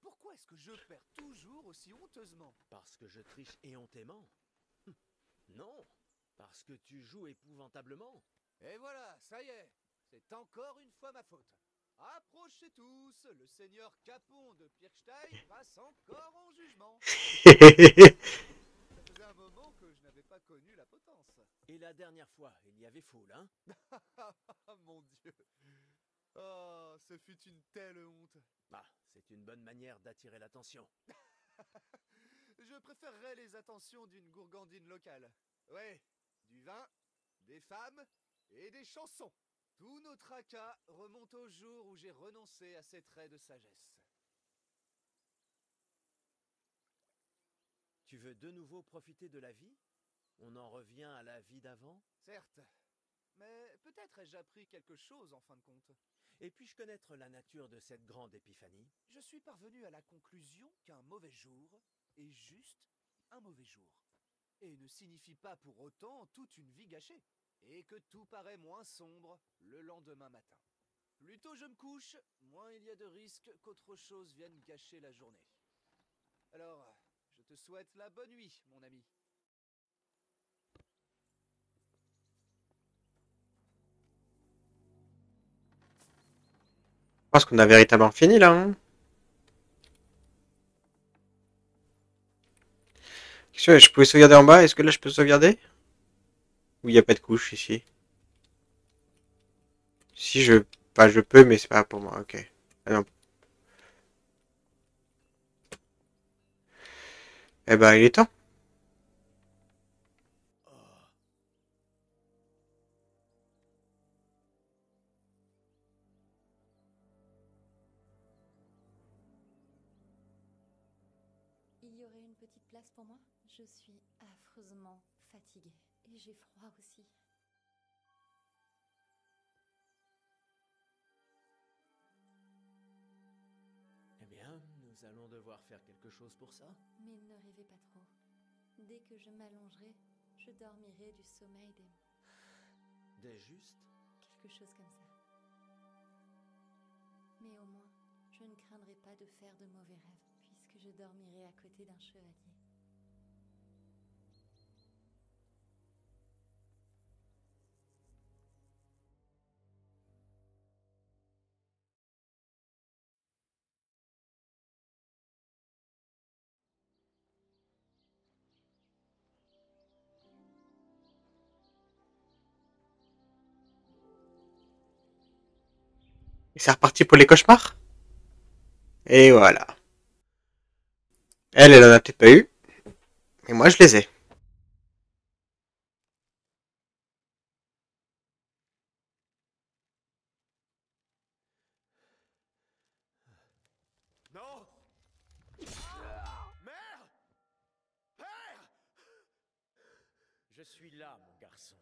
Pourquoi est-ce que je perds toujours aussi honteusement? Parce que je triche éhontément. Non, parce que tu joues épouvantablement. Et voilà, ça y est. C'est encore une fois ma faute. Approchez tous, le seigneur Capon de Pirkstein passe encore en jugement. Ça faisait un moment que je n'avais pas connu la potence. Et la dernière fois, il y avait foule, hein? Ah mon Dieu. Oh, ce fut une telle honte. Bah, c'est une bonne manière d'attirer l'attention. Je préférerais les attentions d'une gourgandine locale. Ouais, du vin, des femmes et des chansons. Tout nos tracas remontent au jour où j'ai renoncé à ces traits de sagesse. Tu veux de nouveau profiter de la vie? On en revient à la vie d'avant? Certes, mais peut-être ai-je appris quelque chose en fin de compte. Et puis-je connaître la nature de cette grande épiphanie? Je suis parvenu à la conclusion qu'un mauvais jour est juste un mauvais jour. Et ne signifie pas pour autant toute une vie gâchée. Et que tout paraît moins sombre le lendemain matin. Plus tôt je me couche, moins il y a de risques qu'autre chose vienne gâcher la journée. Alors, je te souhaite la bonne nuit, mon ami. Je pense qu'on a véritablement fini là. Hein. Question, je pouvais sauvegarder en bas. Est-ce que là je peux sauvegarder? Ou il n'y a pas de couche ici? Si je... Bah, je peux, mais c'est pas pour moi. Ok. Ah non. Eh ben, il est temps. Il y aurait une petite place pour moi? Je suis affreusement fatiguée. Et j'ai froid aussi. Eh bien, nous allons devoir faire quelque chose pour ça. Mais ne rêvez pas trop. Dès que je m'allongerai, je dormirai du sommeil Des justes? quelque chose comme ça. Mais au moins, je ne craindrai pas de faire de mauvais rêves, puisque je dormirai à côté d'un chevalier. Et c'est reparti pour les cauchemars. Et voilà. Elle en a peut-être pas eu. Et moi, je les ai. Non! Mère! Père! Je suis là, mon garçon.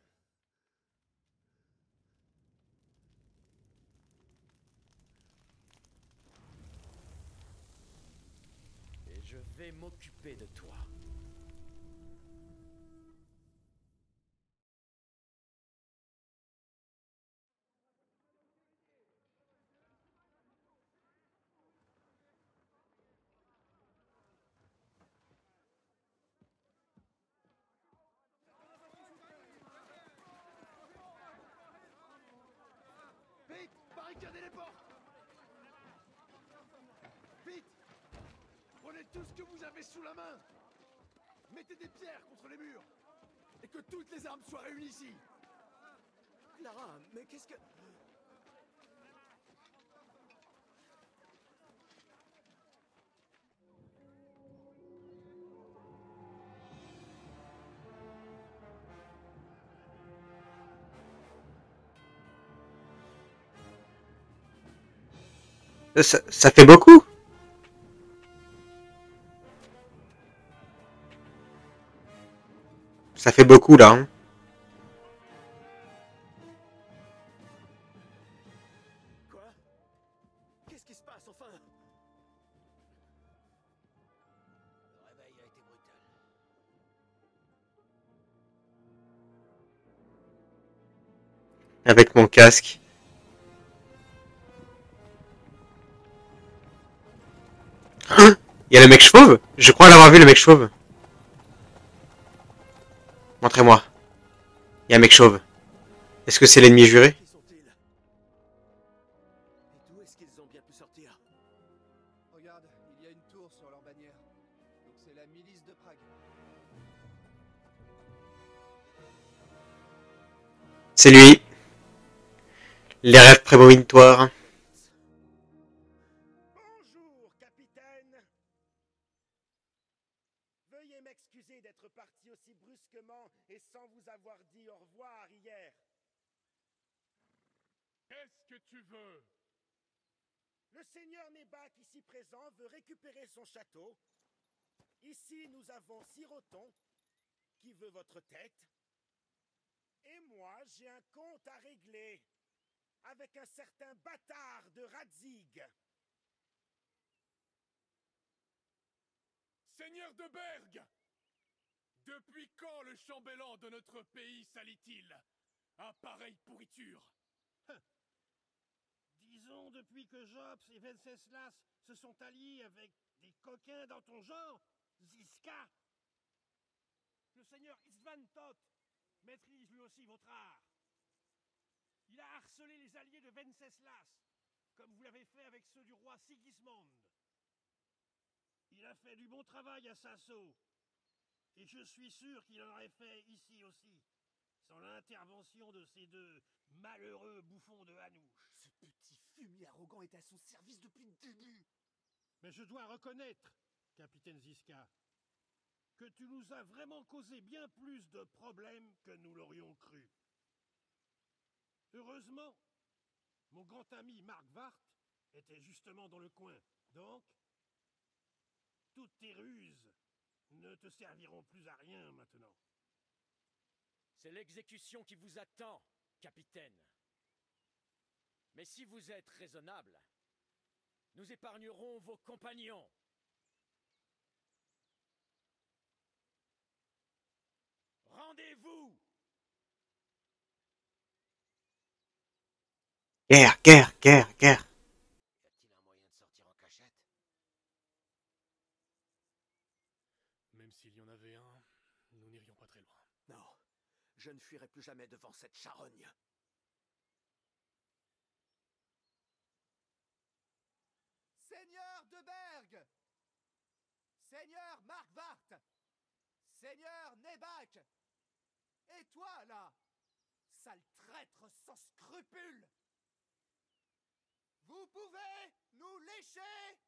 Et je vais m'occuper de toi. Vite! Barricadez les portes! Vite! Prenez tout ce que vous avez sous la main! Mettez des pierres contre les murs! Et que toutes les armes soient réunies ici! Clara, mais qu'est-ce que... Ça fait beaucoup. Ça fait beaucoup là. Hein. Quoi? Qu'est-ce qui se passe, enfin? Avec mon casque. Il y a le mec chauve? Je crois l'avoir vu, le mec chauve. Montrez-moi. Il y a un mec chauve. Est-ce que c'est l'ennemi juré? Qui sont-ils? Et d'où est-ce qu'ils ont bien pu sortir? Regarde, il y a une tour sur leur bannière. Donc c'est la milice de Prague. C'est lui. Les rêves prémonitoires. Bonjour, capitaine. Veuillez m'excuser d'être parti aussi brusquement et sans vous avoir dit au revoir hier. Qu'est-ce que tu veux? Le seigneur Nebak, ici présent, veut récupérer son château. Ici, nous avons Siroton, qui veut votre tête. Et moi, j'ai un compte à régler avec un certain bâtard de Radzig. Seigneur de Berg! Depuis quand le chambellan de notre pays salit-il à pareille pourriture? Disons depuis que Jops et Venceslas se sont alliés avec des coquins dans ton genre, Ziska. Le seigneur Istvan Tot maîtrise lui aussi votre art. Il a harcelé les alliés de Venceslas, comme vous l'avez fait avec ceux du roi Sigismond. Il a fait du bon travail à Sasso, et je suis sûr qu'il en aurait fait ici aussi, sans l'intervention de ces deux malheureux bouffons de Hanouche. Ce petit fumier arrogant est à son service depuis le début. Mais je dois reconnaître, capitaine Ziska, que tu nous as vraiment causé bien plus de problèmes que nous l'aurions cru. Heureusement, mon grand ami Mark Vart était justement dans le coin. Donc, toutes tes ruses ne te serviront plus à rien maintenant. C'est l'exécution qui vous attend, capitaine. Mais si vous êtes raisonnable, nous épargnerons vos compagnons. Rendez-vous! Guerre, guerre, guerre, guerre. Y a-t-il un moyen de sortir en cachette? Même s'il y en avait un, nous n'irions pas très loin. Non, je ne fuirai plus jamais devant cette charogne. Seigneur de Berg! Seigneur Mark Vart! Seigneur Nebak! Et toi, là? Sale traître sans scrupules! Vous pouvez nous lécher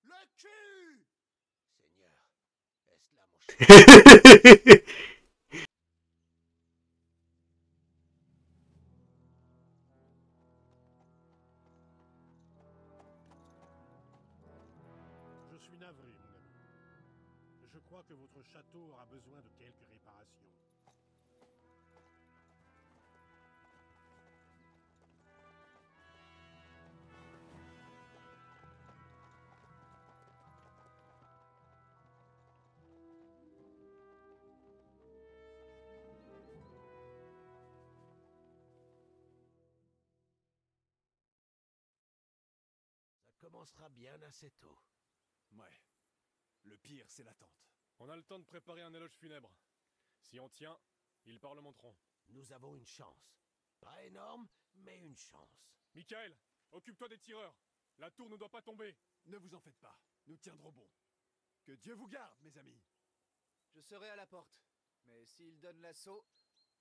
le cul! Seigneur, est-ce là mon chemin? Je suis navré, mon ami. Je crois que votre château aura besoin de quelques réparations. Ça commencera bien assez tôt. Ouais. Le pire, c'est l'attente. On a le temps de préparer un éloge funèbre. Si on tient, ils parlementeront. Nous avons une chance. Pas énorme, mais une chance. Michael, occupe-toi des tireurs. La tour ne doit pas tomber. Ne vous en faites pas, nous tiendrons bon. Que Dieu vous garde, mes amis. Je serai à la porte. Mais s'ils donnent l'assaut,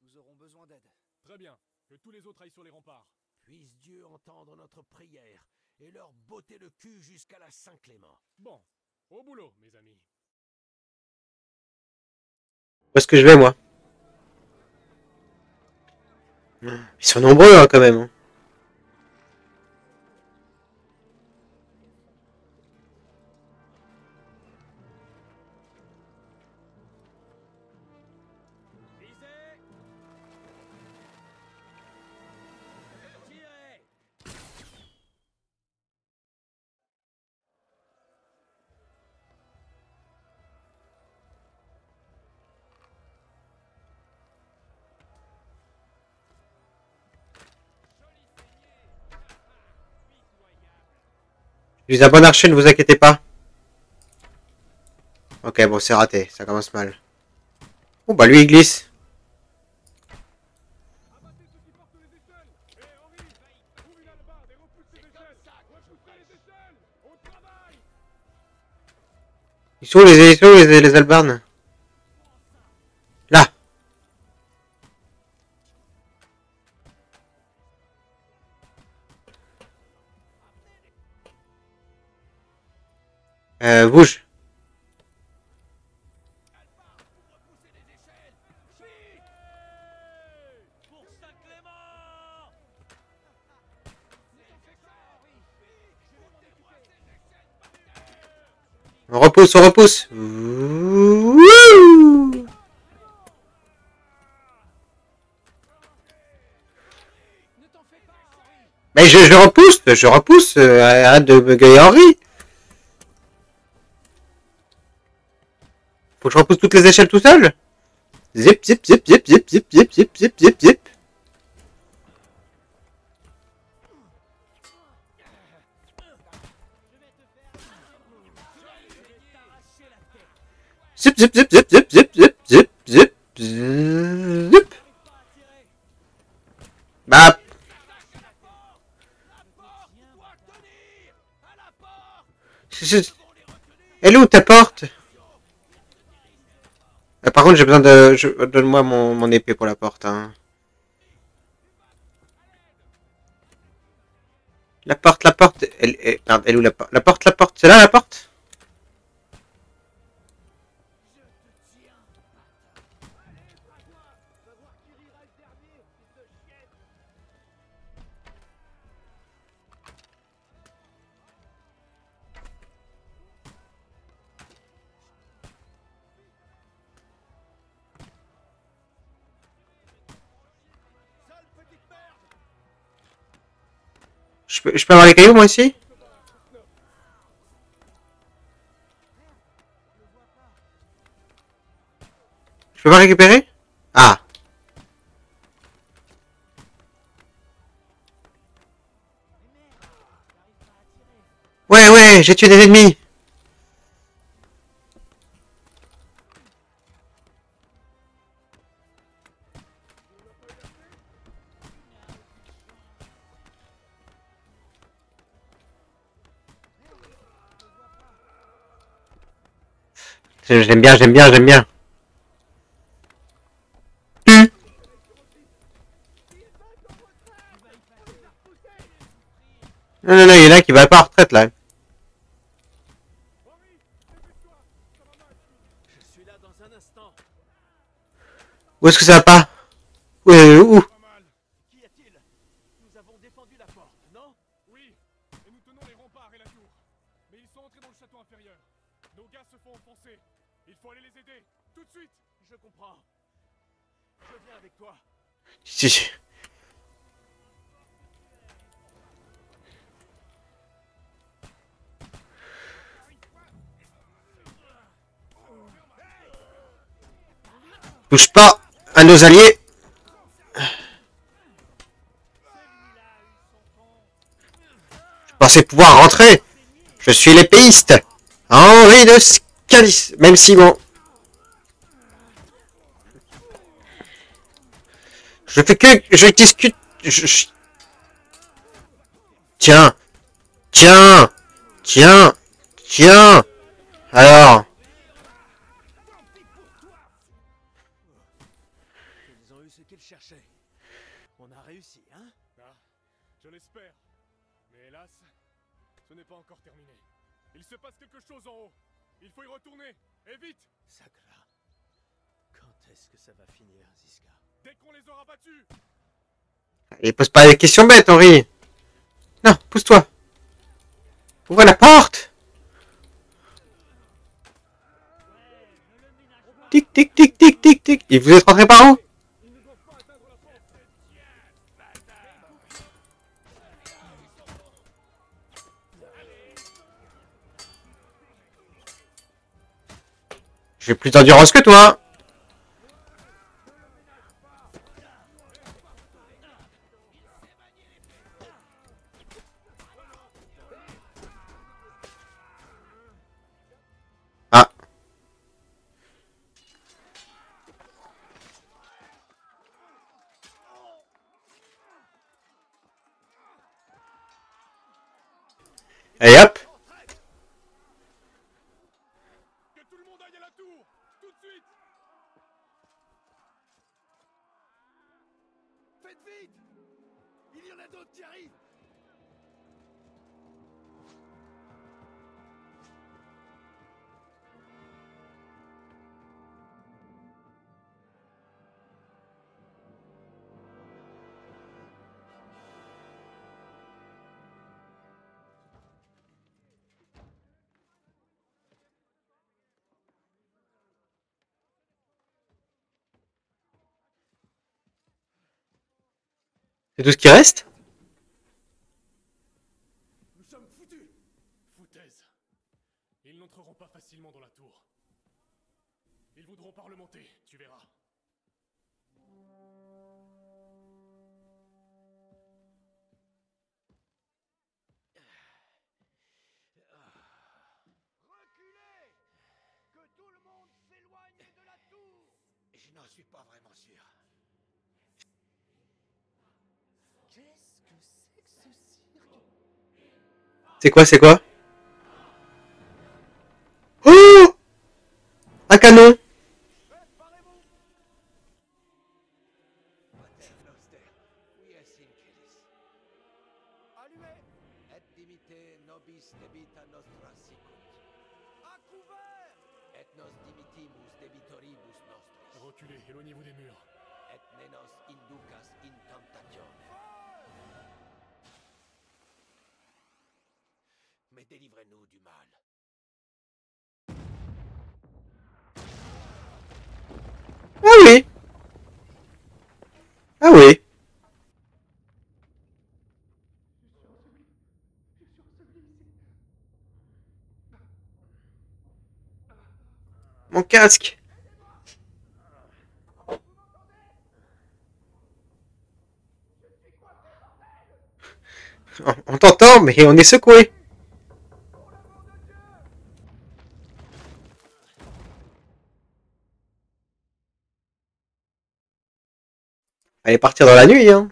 nous aurons besoin d'aide. Très bien. Que tous les autres aillent sur les remparts. Puisse Dieu entendre notre prière et leur botter le cul jusqu'à la Saint-Clément. Bon, au boulot, mes amis. Où est-ce que je vais, moi? Ils sont nombreux, hein, quand même. Hein. Visez! Tirez! Je suis un bon archer, ne vous inquiétez pas. Ok, bon, c'est raté. Ça commence mal. Oh, bah lui, il glisse. Ils sont où les albarnes? Là. Bouge. On repousse, on repousse. Wouh. Mais je repousse. Arrête de me gueuler Henri. Faut que je repousse toutes les échelles tout seul. Zip, zip, zip, zip, zip, zip, zip, zip, zip, zip, zip. Zip, zip, zip, zip, zip, zip, zip, zip, zip, zip. Bah. Elle est où ta porte? Par contre, j'ai besoin de... Donne-moi mon épée pour la porte. Hein. La porte. Merde, elle est où la porte? La porte. C'est là la porte? Je peux avoir les cailloux moi ici? Je peux pas récupérer? Ah. Ouais, j'ai tué des ennemis. J'aime bien. Non, il y en a qui va pas en retraite là. Où est-ce que ça va pas? Où? Qu'y a-t-il? Nous avons défendu la porte, non? Oui, et nous tenons les remparts et la tour. Mais ils sont entrés dans le château inférieur. Nos gars se font enfoncer. Il faut aller les aider, tout de suite. Je comprends. Je viens avec toi. Si. Bouge pas à nos alliés. Je pensais pouvoir rentrer. Je suis l'épéiste. Henri de Scalis. Même si bon. Je fais que. Je discute. Tiens. Alors. Ils ont eu ce qu'ils cherchaient. On a réussi, hein? Ah, je l'espère. Mais hélas, ce n'est pas encore terminé. Il se passe quelque chose en haut. Il faut y retourner. Et vite! Sakra. Quand est-ce que ça va finir, Ziska? Dès qu'on les aura battus! Et pose pas des questions bêtes, Henri. Non, pousse-toi. Ouvre la porte. Tic, tic, tic, tic, tic, tic. Et vous êtes rentré par où? J'ai plus d'endurance que toi. Allez hop. Que tout le monde aille à la tour, tout de suite. Faites vite! Il y en a d'autres qui arrivent! C'est tout ce qui reste? Nous sommes foutus. Foutaise. Ils n'entreront pas facilement dans la tour. Ils voudront parlementer, tu verras. Reculez! Que tout le monde s'éloigne de la tour! Je n'en suis pas vraiment sûr. Qu'est-ce que c'est que ce cirque? C'est quoi, c'est quoi? Oh! Un canon! Préparez-vous! Pater Noster, qui est Incelis? Allumez! Et dimite nobis debita nostra sicut. À couvert! Et nos dimitimus debitoribus nostris. Reculez, éloignez-vous des murs. Et ne nos inducas in tentatione. Mais délivrez-nous du mal. Ah oui! Ah oui! Mon casque! On t'entend, mais on est secoué. Allez partir dans la nuit, hein.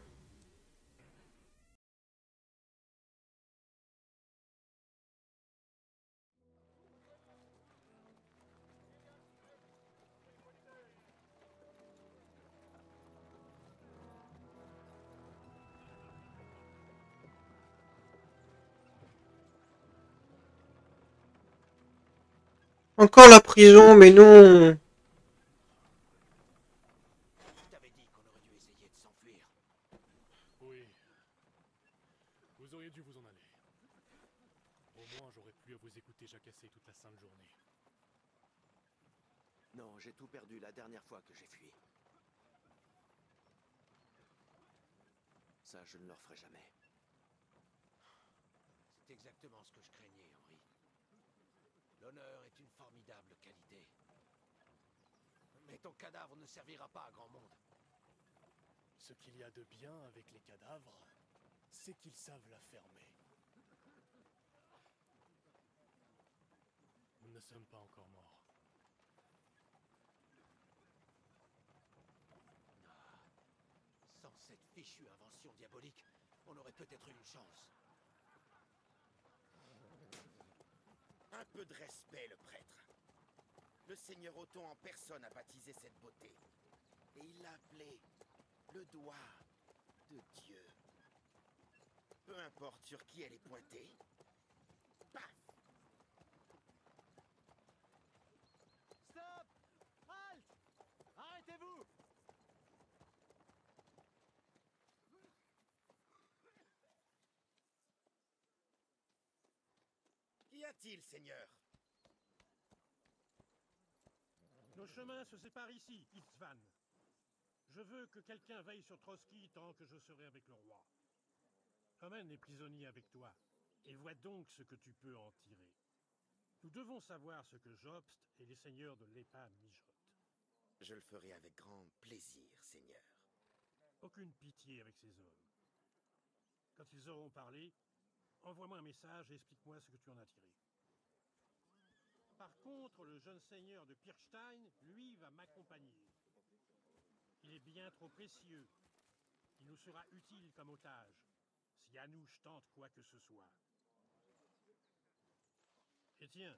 Encore la prison, mais non. Je t'avais dit qu'on aurait dû essayer de s'enfuir. Oui. Vous auriez dû vous en aller. Au moins, j'aurais pu vous écouter jacasser toute la sainte journée. Non, j'ai tout perdu la dernière fois que j'ai fui. Ça, je ne le referai jamais. C'est exactement ce que je craignais, Henri. L'honneur est une formidable qualité. Mais ton cadavre ne servira pas à grand monde. Ce qu'il y a de bien avec les cadavres, c'est qu'ils savent la fermer. Nous ne sommes pas encore morts. Sans cette fichue invention diabolique, on aurait peut-être eu une chance. Un peu de respect, le prêtre. Le seigneur Othon en personne a baptisé cette beauté. Et il l'a appelé le doigt de Dieu. Peu importe sur qui elle est pointée. Paf! Stop! Halte! Arrêtez-vous! Qu'y a-t-il, seigneur? Nos chemins se séparent ici, István. Je veux que quelqu'un veille sur Trotsky tant que je serai avec le roi. Emmène les prisonniers avec toi, et vois donc ce que tu peux en tirer. Nous devons savoir ce que Jobst et les seigneurs de l'Épa mijotent. Je le ferai avec grand plaisir, seigneur. Aucune pitié avec ces hommes. Quand ils auront parlé, envoie-moi un message et explique-moi ce que tu en as tiré. Par contre, le jeune seigneur de Pirstein, lui, va m'accompagner. Il est bien trop précieux. Il nous sera utile comme otage, si Anouche tente quoi que ce soit. Et tiens,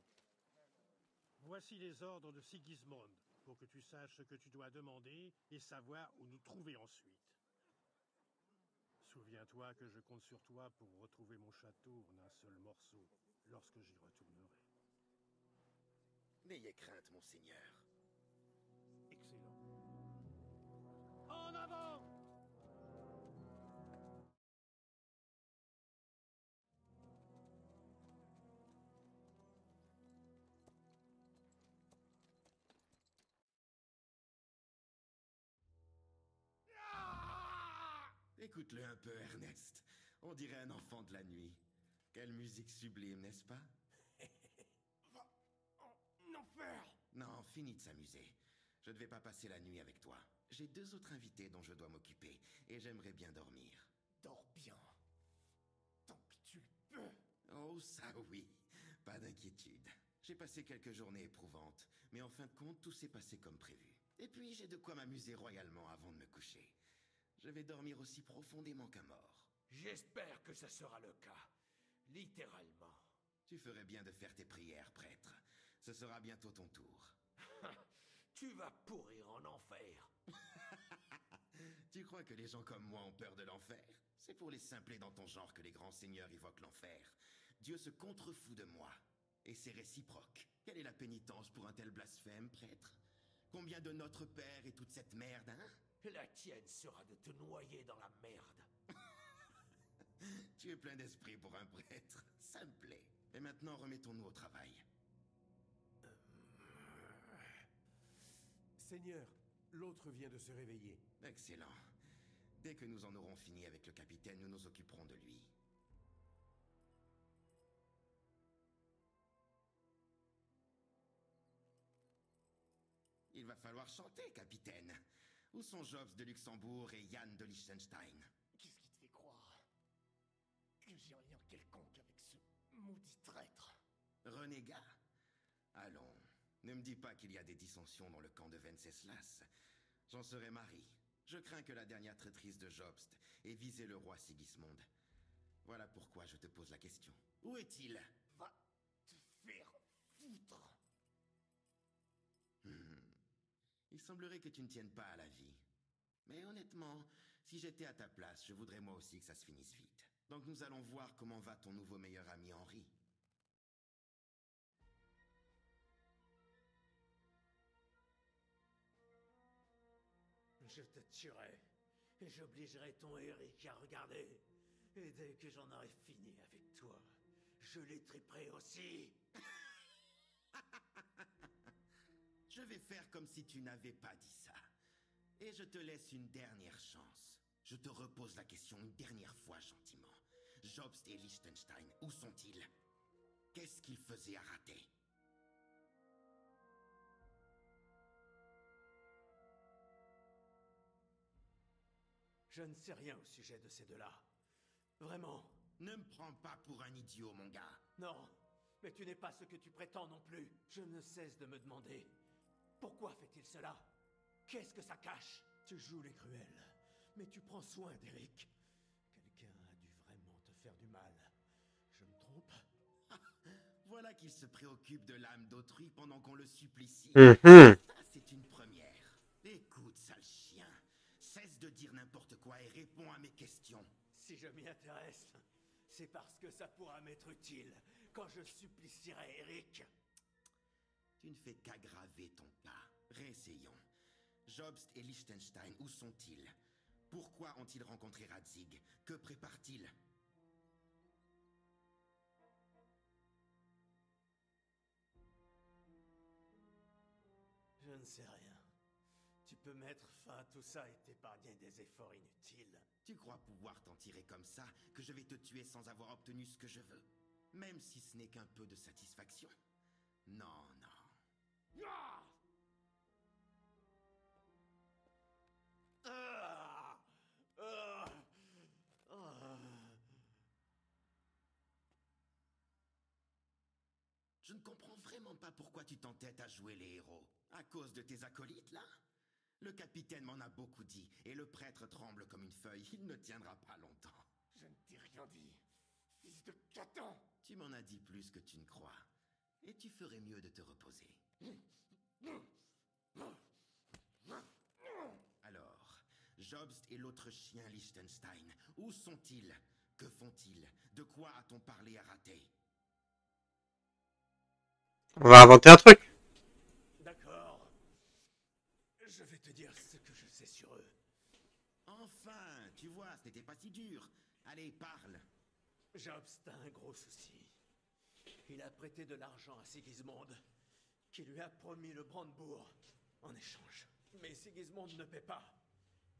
voici les ordres de Sigismond, pour que tu saches ce que tu dois demander et savoir où nous trouver ensuite. Souviens-toi que je compte sur toi pour retrouver mon château en un seul morceau, lorsque j'y retournerai. N'ayez crainte, monseigneur. Excellent. En avant! Écoute-le un peu, Ernest. On dirait un enfant de la nuit. Quelle musique sublime, n'est-ce pas? Va en enfer! Non, finis de s'amuser. Je ne vais pas passer la nuit avec toi. J'ai 2 autres invités dont je dois m'occuper, et j'aimerais bien dormir. Dors bien. Tant que tu le peux. Oh, ça oui. Pas d'inquiétude. J'ai passé quelques journées éprouvantes, mais en fin de compte, tout s'est passé comme prévu. Et puis, j'ai de quoi m'amuser royalement avant de me coucher. Je vais dormir aussi profondément qu'un mort. J'espère que ça sera le cas. Littéralement. Tu ferais bien de faire tes prières, prêtre. Ce sera bientôt ton tour. Tu vas pourrir en enfer. Tu crois que les gens comme moi ont peur de l'enfer? C'est pour les simplés dans ton genre que les grands seigneurs évoquent l'enfer. Dieu se contrefout de moi. Et c'est réciproque. Quelle est la pénitence pour un tel blasphème, prêtre? Combien de Notre Père et toute cette merde, hein? La tienne sera de te noyer dans la merde. Tu es plein d'esprit pour un prêtre. Ça me plaît. Et maintenant, remettons-nous au travail. Seigneur, l'autre vient de se réveiller. Excellent. Dès que nous en aurons fini avec le capitaine, nous nous occuperons de lui. Il va falloir chanter, capitaine. Où sont Jobs de Luxembourg et Yann de Liechtenstein? Qu'est-ce qui te fait croire que j'ai rien quelconque avec ce maudit traître? Renégat? Allons, ne me dis pas qu'il y a des dissensions dans le camp de Venceslas. J'en serai mari. Je crains que la dernière traîtrise de Jobst ait visé le roi Sigismond. Voilà pourquoi je te pose la question. Où est-il? Va te faire foutre. Il semblerait que tu ne tiennes pas à la vie. Mais honnêtement, si j'étais à ta place, je voudrais moi aussi que ça se finisse vite. Donc nous allons voir comment va ton nouveau meilleur ami Henri. Je te tuerai, et j'obligerai ton Eric à regarder. Et dès que j'en aurai fini avec toi, je les triperai aussi. Je vais faire comme si tu n'avais pas dit ça. Et je te laisse une dernière chance. Je te repose la question une dernière fois gentiment. Jobst et Liechtenstein, où sont-ils? Qu'est-ce qu'ils faisaient à rater? Je ne sais rien au sujet de ces deux-là. Vraiment. Ne me prends pas pour un idiot, mon gars. Non, mais tu n'es pas ce que tu prétends non plus. Je ne cesse de me demander, pourquoi fait-il cela? Qu'est-ce que ça cache? Tu joues les cruels, mais tu prends soin d'Eric. Quelqu'un a dû vraiment te faire du mal. Je me trompe? Voilà qu'il se préoccupe de l'âme d'autrui pendant qu'on le supplie. Mhm. Ça, c'est une première. Écoute, sale chien. Cesse de dire n'importe quoi et réponds à mes questions. Si je m'y intéresse, c'est parce que ça pourra m'être utile quand je supplicierai Eric. Tu ne fais qu'aggraver ton cas. Réessayons. Jobst et Liechtenstein, où sont-ils? Pourquoi ont-ils rencontré Radzig? Que préparent-ils? Je ne sais rien. Tu peux mettre fin à tout ça et t'épargner des efforts inutiles. Tu crois pouvoir t'en tirer comme ça, que je vais te tuer sans avoir obtenu ce que je veux? Même si ce n'est qu'un peu de satisfaction? Non, non. Ah! Ah! Ah! Ah! Je ne comprends vraiment pas pourquoi tu t'entêtes à jouer les héros. À cause de tes acolytes, là? Le capitaine m'en a beaucoup dit, et le prêtre tremble comme une feuille. Il ne tiendra pas longtemps. Je ne t'ai rien dit, fils de Catan! Tu m'en as dit plus que tu ne crois. Et tu ferais mieux de te reposer. Alors, Jobst et l'autre chien Liechtenstein, où sont-ils? Que font-ils? De quoi a-t-on parlé à rater? On va inventer un truc. D'accord. Je vais te dire ce que je sais sur eux. Enfin, tu vois, ce n'était pas si dur. Allez, parle. Jobst a un gros souci. Il a prêté de l'argent à Sigismund, qui lui a promis le Brandebourg en échange. Mais Sigismund ne paie pas.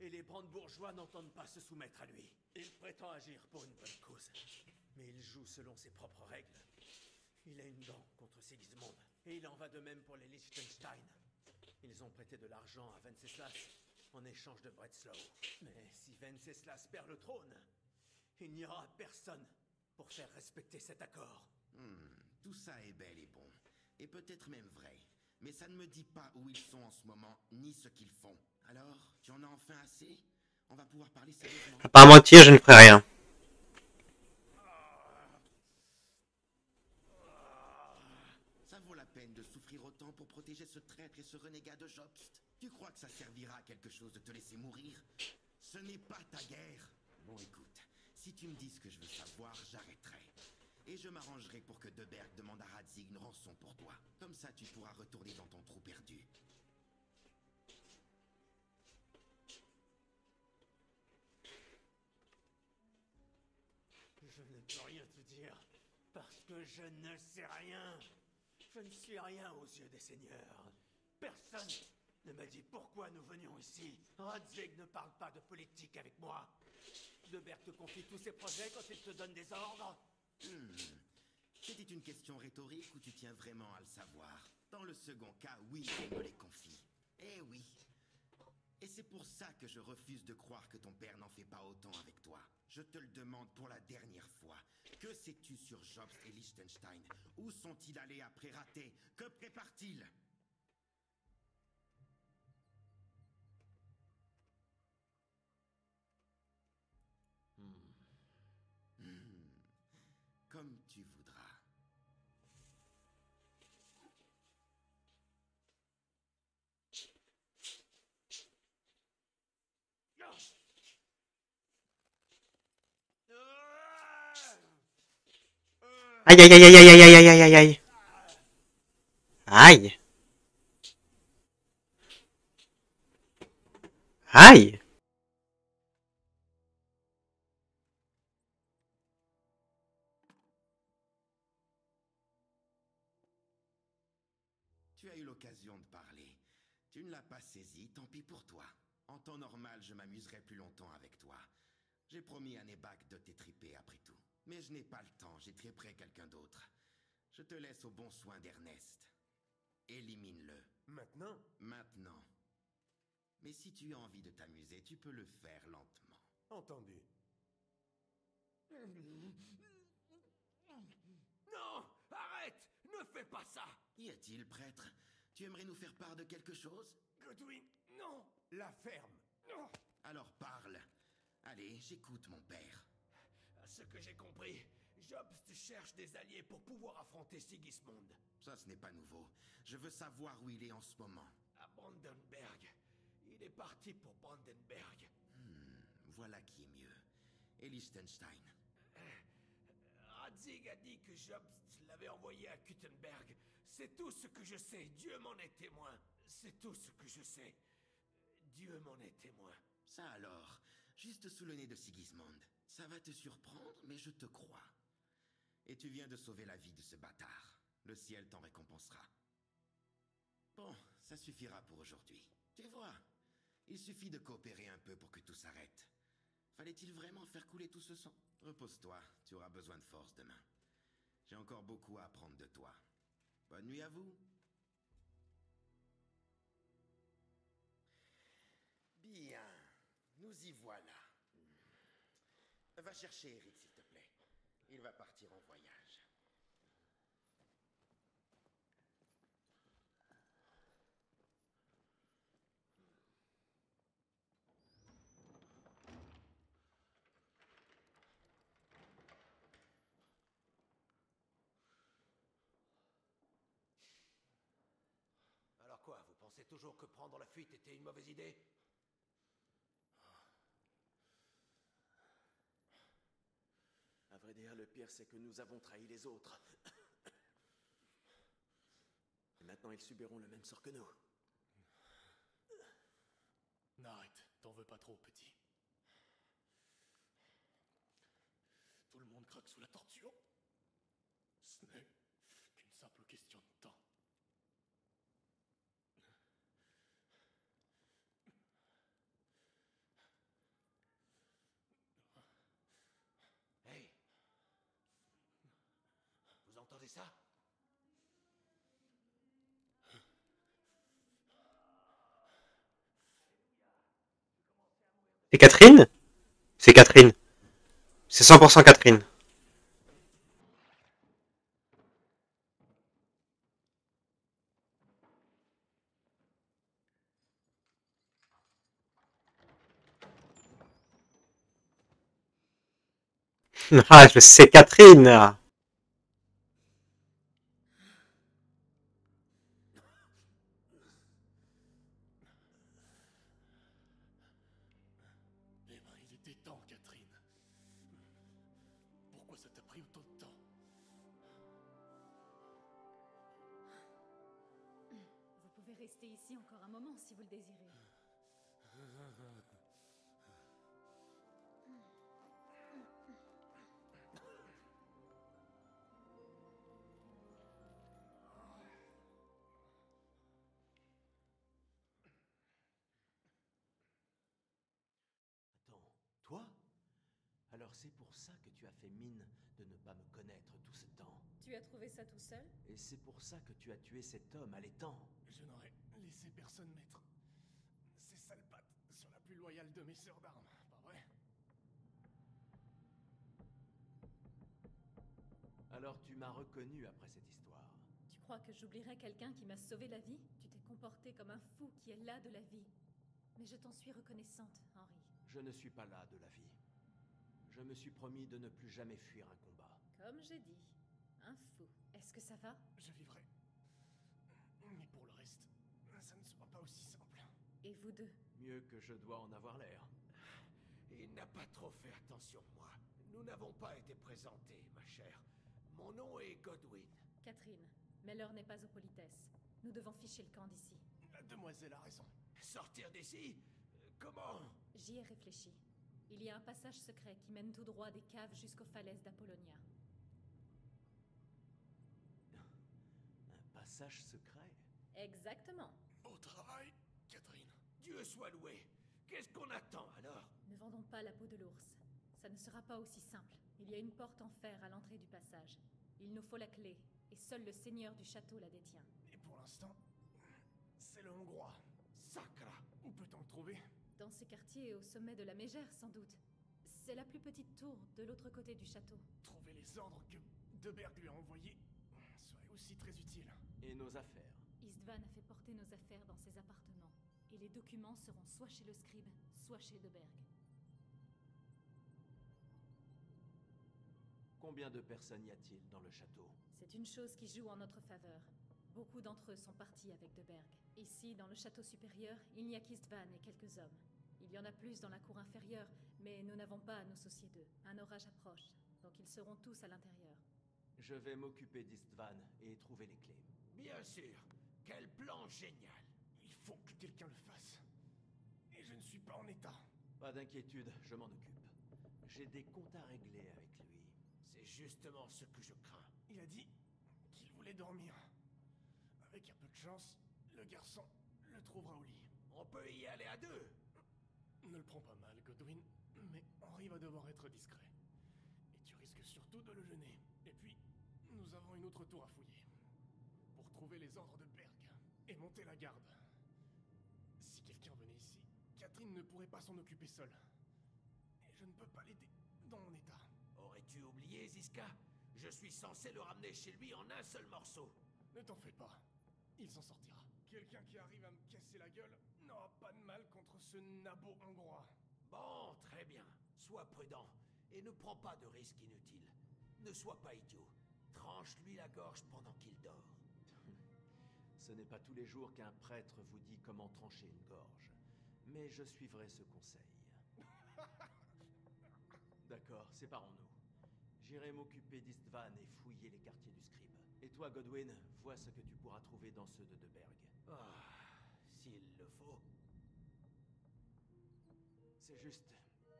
Et les Brandebourgeois n'entendent pas se soumettre à lui. Il prétend agir pour une bonne cause. Mais il joue selon ses propres règles. Il a une dent contre Sigismund. Et il en va de même pour les Liechtenstein. Ils ont prêté de l'argent à Venceslas en échange de Breslau. Mais si Venceslas perd le trône, il n'y aura personne pour faire respecter cet accord. Tout ça est bel et bon. Et peut-être même vrai. Mais ça ne me dit pas où ils sont en ce moment, ni ce qu'ils font. Alors, tu en as enfin assez? On va pouvoir parler sérieusement. À part mentir, je ne ferai rien. Ça vaut la peine de souffrir autant pour protéger ce traître et ce renégat de Jobst? Tu crois que ça servira à quelque chose de te laisser mourir? Ce n'est pas ta guerre. Bon, écoute, si tu me dis ce que je veux savoir, j'arrêterai. Et je m'arrangerai pour que Deberg demande à Radzig une rançon pour toi. Comme ça, tu pourras retourner dans ton trou perdu. Je ne peux rien te dire, parce que je ne sais rien. Je ne suis rien aux yeux des seigneurs. Personne ne m'a dit pourquoi nous venions ici. Radzig ne parle pas de politique avec moi. Deberg te confie tous ses projets quand il te donne des ordres. C'était une question rhétorique ou tu tiens vraiment à le savoir? Dans le second cas, oui, il me les confie. Eh oui. Et c'est pour ça que je refuse de croire que ton père n'en fait pas autant avec toi. Je te le demande pour la dernière fois. Que sais-tu sur Jobst et Liechtenstein? Où sont-ils allés après rater? Que préparent-ils? Comme tu voudras. Aïe aïe aïe aïe aïe aïe aïe aïe aïe aïe. Aïe. Aïe. Tu as eu l'occasion de parler. Tu ne l'as pas saisi, tant pis pour toi. En temps normal, je m'amuserai plus longtemps avec toi. J'ai promis à Nebak de t'étriper après tout. Mais je n'ai pas le temps, j'ai très près quelqu'un d'autre. Je te laisse au bon soin d'Ernest. Élimine-le. Maintenant? Maintenant. Mais si tu as envie de t'amuser, tu peux le faire lentement. Entendu. Non! Arrête! Ne fais pas ça! Y a-t-il, prêtre? Tu aimerais nous faire part de quelque chose? Godwin, non! La ferme! Non! Alors parle. Allez, j'écoute mon père. À ce que j'ai compris, Jobst cherche des alliés pour pouvoir affronter Sigismund. Ça, ce n'est pas nouveau. Je veux savoir où il est en ce moment. À Brandenberg. Il est parti pour Brandenberg. Voilà qui est mieux. Et Liechtenstein? Radzig a dit que Jobst l'avait envoyé à Kuttenberg. C'est tout ce que je sais. Dieu m'en est témoin. C'est tout ce que je sais. Dieu m'en est témoin. Ça alors, juste sous le nez de Sigismund. Ça va te surprendre, mais je te crois. Et tu viens de sauver la vie de ce bâtard. Le ciel t'en récompensera. Bon, ça suffira pour aujourd'hui. Tu vois, il suffit de coopérer un peu pour que tout s'arrête. Fallait-il vraiment faire couler tout ce sang? Repose-toi, tu auras besoin de force demain. J'ai encore beaucoup à apprendre de toi. Bonne nuit à vous. Bien, nous y voilà. Va chercher Eric, s'il te plaît. Il va partir en voyage. pensais toujours que prendre la fuite était une mauvaise idée. À vrai dire, le pire, c'est que nous avons trahi les autres. Et maintenant, ils subiront le même sort que nous. N'arrête, t'en veux pas trop, petit. Tout le monde craque sous la torture. Ce n'est qu'une simple question de temps. Hey! Vous entendez ça? C'est Catherine? C'est Catherine. C'est 100% Catherine. Ah, c'est Catherine. Eh ben, il était temps, Catherine. Pourquoi ça t'a pris autant de temps? Vous pouvez rester ici encore un moment si vous le désirez. Attends, toi? Alors c'est pour ça que tu as fait mine de ne pas me connaître tout ce temps. Tu as trouvé ça tout seul? Et c'est pour ça que tu as tué cet homme à l'étang. Je n'aurais laissé personne mettre ces sales pattes sur la plus loyale de mes sœurs d'armes, pas vrai? Alors tu m'as reconnu après cette histoire. Tu crois que j'oublierais quelqu'un qui m'a sauvé la vie? Tu t'es comporté comme un fou qui est là de la vie. Mais je t'en suis reconnaissante, Henry. Je ne suis pas là de la vie. Je me suis promis de ne plus jamais fuir un combat. Comme j'ai dit, un fou. Est-ce que ça va? Je vivrai. Mais pour le reste, ça ne sera pas aussi simple. Et vous deux? Mieux que je dois en avoir l'air. Il n'a pas trop fait attention, moi. Nous n'avons pas été présentés, ma chère. Mon nom est Godwin. Catherine, mais l'heure n'est pas aux politesses. Nous devons ficher le camp d'ici. La demoiselle a raison. Sortir d'ici? Comment? J'y ai réfléchi. Il y a un passage secret qui mène tout droit des caves jusqu'aux falaises d'Apollonia. Un passage secret? Exactement. Au travail, Catherine. Dieu soit loué. Qu'est-ce qu'on attend alors? Ne vendons pas la peau de l'ours. Ça ne sera pas aussi simple. Il y a une porte en fer à l'entrée du passage. Il nous faut la clé, et seul le seigneur du château la détient. Et pour l'instant, c'est le Hongrois. Sacra! Où peut-on le trouver? Dans ces quartiers au sommet de la Mégère, sans doute. C'est la plus petite tour de l'autre côté du château. Trouver les ordres que Deberg lui a envoyés serait aussi très utile. Et nos affaires? Istvan a fait porter nos affaires dans ses appartements. Et les documents seront soit chez le scribe, soit chez Deberg. Combien de personnes y a-t-il dans le château? C'est une chose qui joue en notre faveur. Beaucoup d'entre eux sont partis avec Deberg. Ici, dans le château supérieur, il n'y a qu'Istvan et quelques hommes. Il y en a plus dans la cour inférieure, mais nous n'avons pas à nous soucier d'eux. Un orage approche, donc ils seront tous à l'intérieur. Je vais m'occuper d'Istvan et trouver les clés. Bien sûr. Quel plan génial. Il faut que quelqu'un le fasse. Et je ne suis pas en état. Pas d'inquiétude, je m'en occupe. J'ai des comptes à régler avec lui. C'est justement ce que je crains. Il a dit qu'il voulait dormir. Avec un peu de chance, le garçon le trouvera au lit. On peut y aller à deux. Ne le prends pas mal, Godwin, mais Henry va devoir être discret. Et tu risques surtout de le gêner. Et puis, nous avons une autre tour à fouiller. Pour trouver les ordres de Berg et monter la garde. Si quelqu'un venait ici, Catherine ne pourrait pas s'en occuper seule. Et je ne peux pas l'aider dans mon état. Aurais-tu oublié, Ziska? Je suis censé le ramener chez lui en un seul morceau. Ne t'en fais pas. Il s'en sortira. Quelqu'un qui arrive à me casser la gueule n'aura pas de mal contre ce nabot hongrois. Bon, très bien. Sois prudent et ne prends pas de risques inutiles. Ne sois pas idiot. Tranche-lui la gorge pendant qu'il dort. Ce n'est pas tous les jours qu'un prêtre vous dit comment trancher une gorge. Mais je suivrai ce conseil. D'accord, séparons-nous. J'irai m'occuper d'Istvan et fouiller les quartiers du scribe. Et toi, Godwin, vois ce que tu pourras trouver dans ceux de Deberg. S'il le faut. C'est juste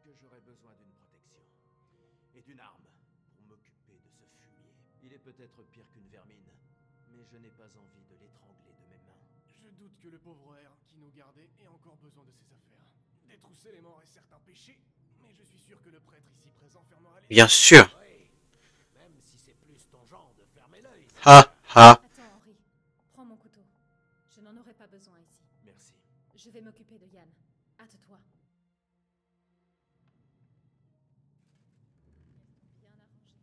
que j'aurai besoin d'une protection. Et d'une arme pour m'occuper de ce fumier. Il est peut-être pire qu'une vermine, mais je n'ai pas envie de l'étrangler de mes mains. Je doute que le pauvre R qui nous gardait ait encore besoin de ses affaires. Détrousser les morts est certes un péché, mais je suis sûr que le prêtre ici présent fermera les... Bien sûr. Oui, même si c'est plus ton genre de fermer l'œil. Ha ha. Attends, Henri. Prends mon couteau. Je n'en aurai pas besoin ici. Merci. Je vais m'occuper de Yann. Hâte-toi. Bien arrangé.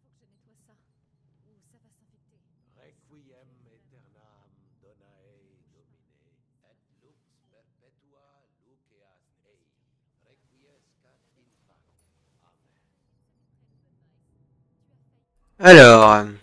Il faut que je nettoie ça, ou ça va s'infecter. Requiem aeternam donae domine. Et lux perpetua luceas ei. Requiescat in pace. Amen. Alors.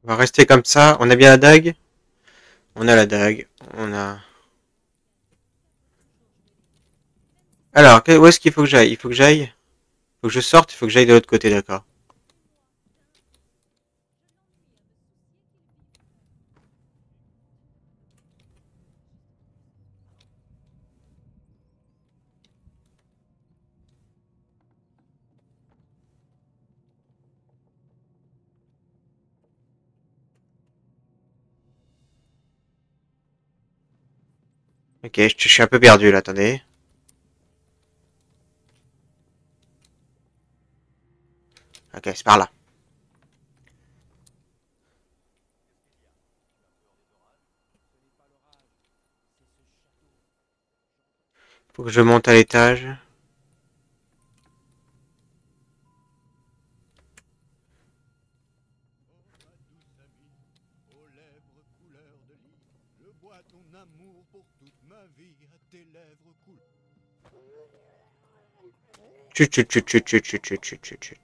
On va rester comme ça. On a bien la dague? On a la dague. On a... Alors, où est-ce qu'il faut que j'aille? Il faut que j'aille? Il faut que je sorte? Il faut que j'aille de l'autre côté, d'accord. Ok, je suis un peu perdu là, attendez. Ok, c'est par là. Faut que je monte à l'étage. Aux lèvres couleur de lit, je bois ton amour pour toute ma vie à tes lèvres couleur. Chut, chut, chut, chut, chut, chut, chut, chut, chut, chut.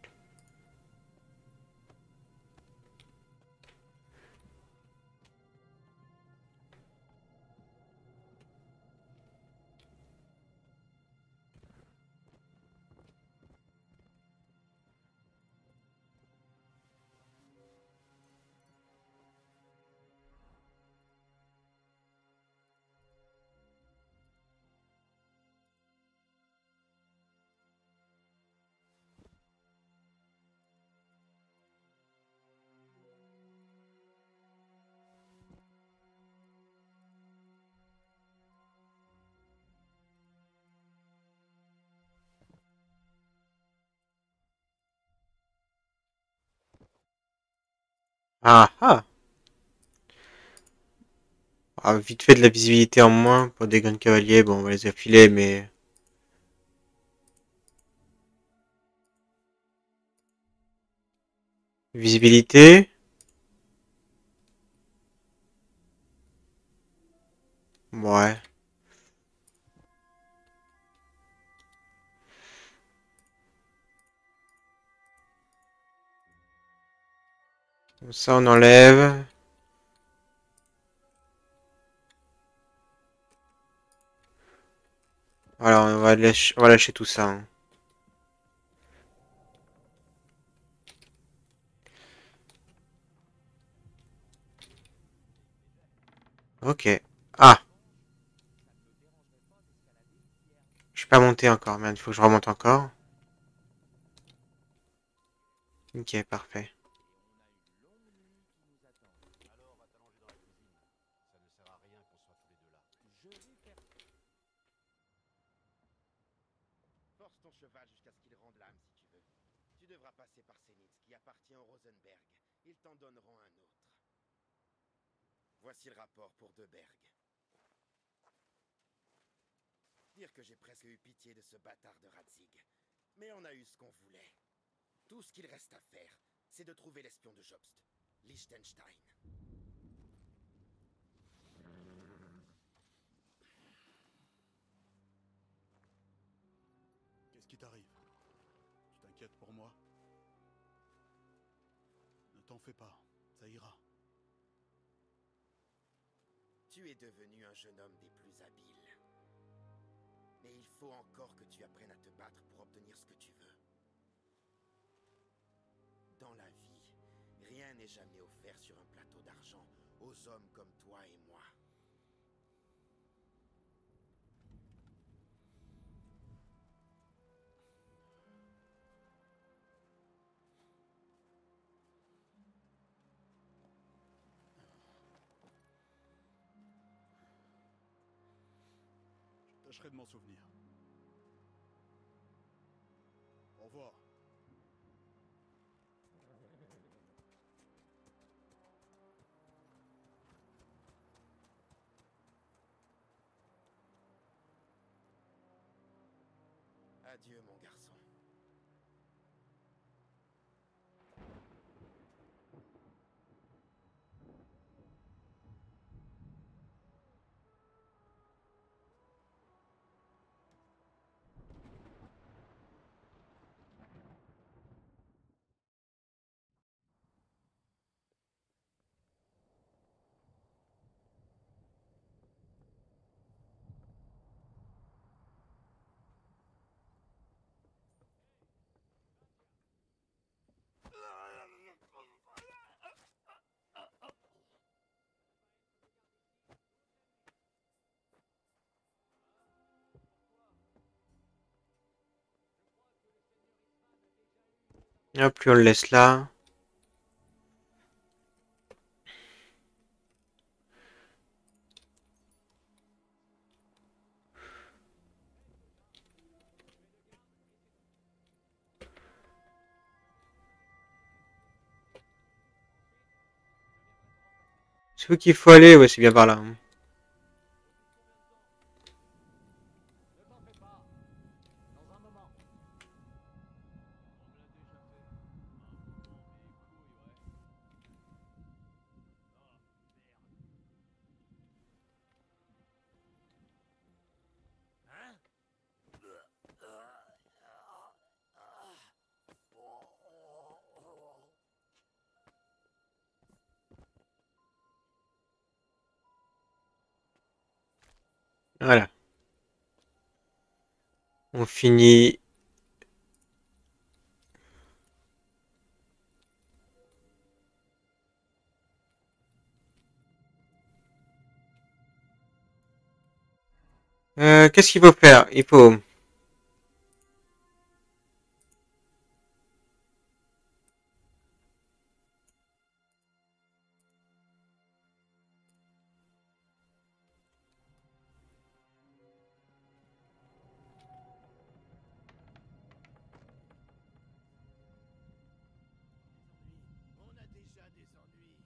Ah ah. Ah, vite fait de la visibilité en moins pour des grands cavaliers. Bon, on va les affiler, mais... Visibilité. Ouais. Ça, on enlève. Voilà, on va lâcher tout ça, hein. Ok. Ah. Je suis pas monté encore, merde, il faut que je remonte encore. Ok, parfait. Force ton cheval jusqu'à ce qu'il rende l'âme si tu veux. Tu Tu devras passer par Zenith, qui appartient au Rosenberg. Ils t'en donneront un autre. Voici le rapport pour Deberg. Dire que j'ai presque eu pitié de ce bâtard de Radzig. Mais on a eu ce qu'on voulait. Tout ce qu'il reste à faire, c'est de trouver l'espion de Jobst, Liechtenstein. Qu'est-ce qui t'arrive? Tu t'inquiètes pour moi? Ne t'en fais pas, ça ira. Tu es devenu un jeune homme des plus habiles. Mais il faut encore que tu apprennes à te battre pour obtenir ce que tu veux. Dans la vie, rien n'est jamais offert sur un plateau d'argent aux hommes comme toi et moi. Je tâcherai de m'en souvenir. Au revoir. Adieu, mon garçon. Hop, lui on le laisse là. C'est où qu'il faut aller? Ouais, c'est bien par là. Voilà. On finit. Qu'est-ce qu'il faut faire? Il faut... On a déjà des ennuis.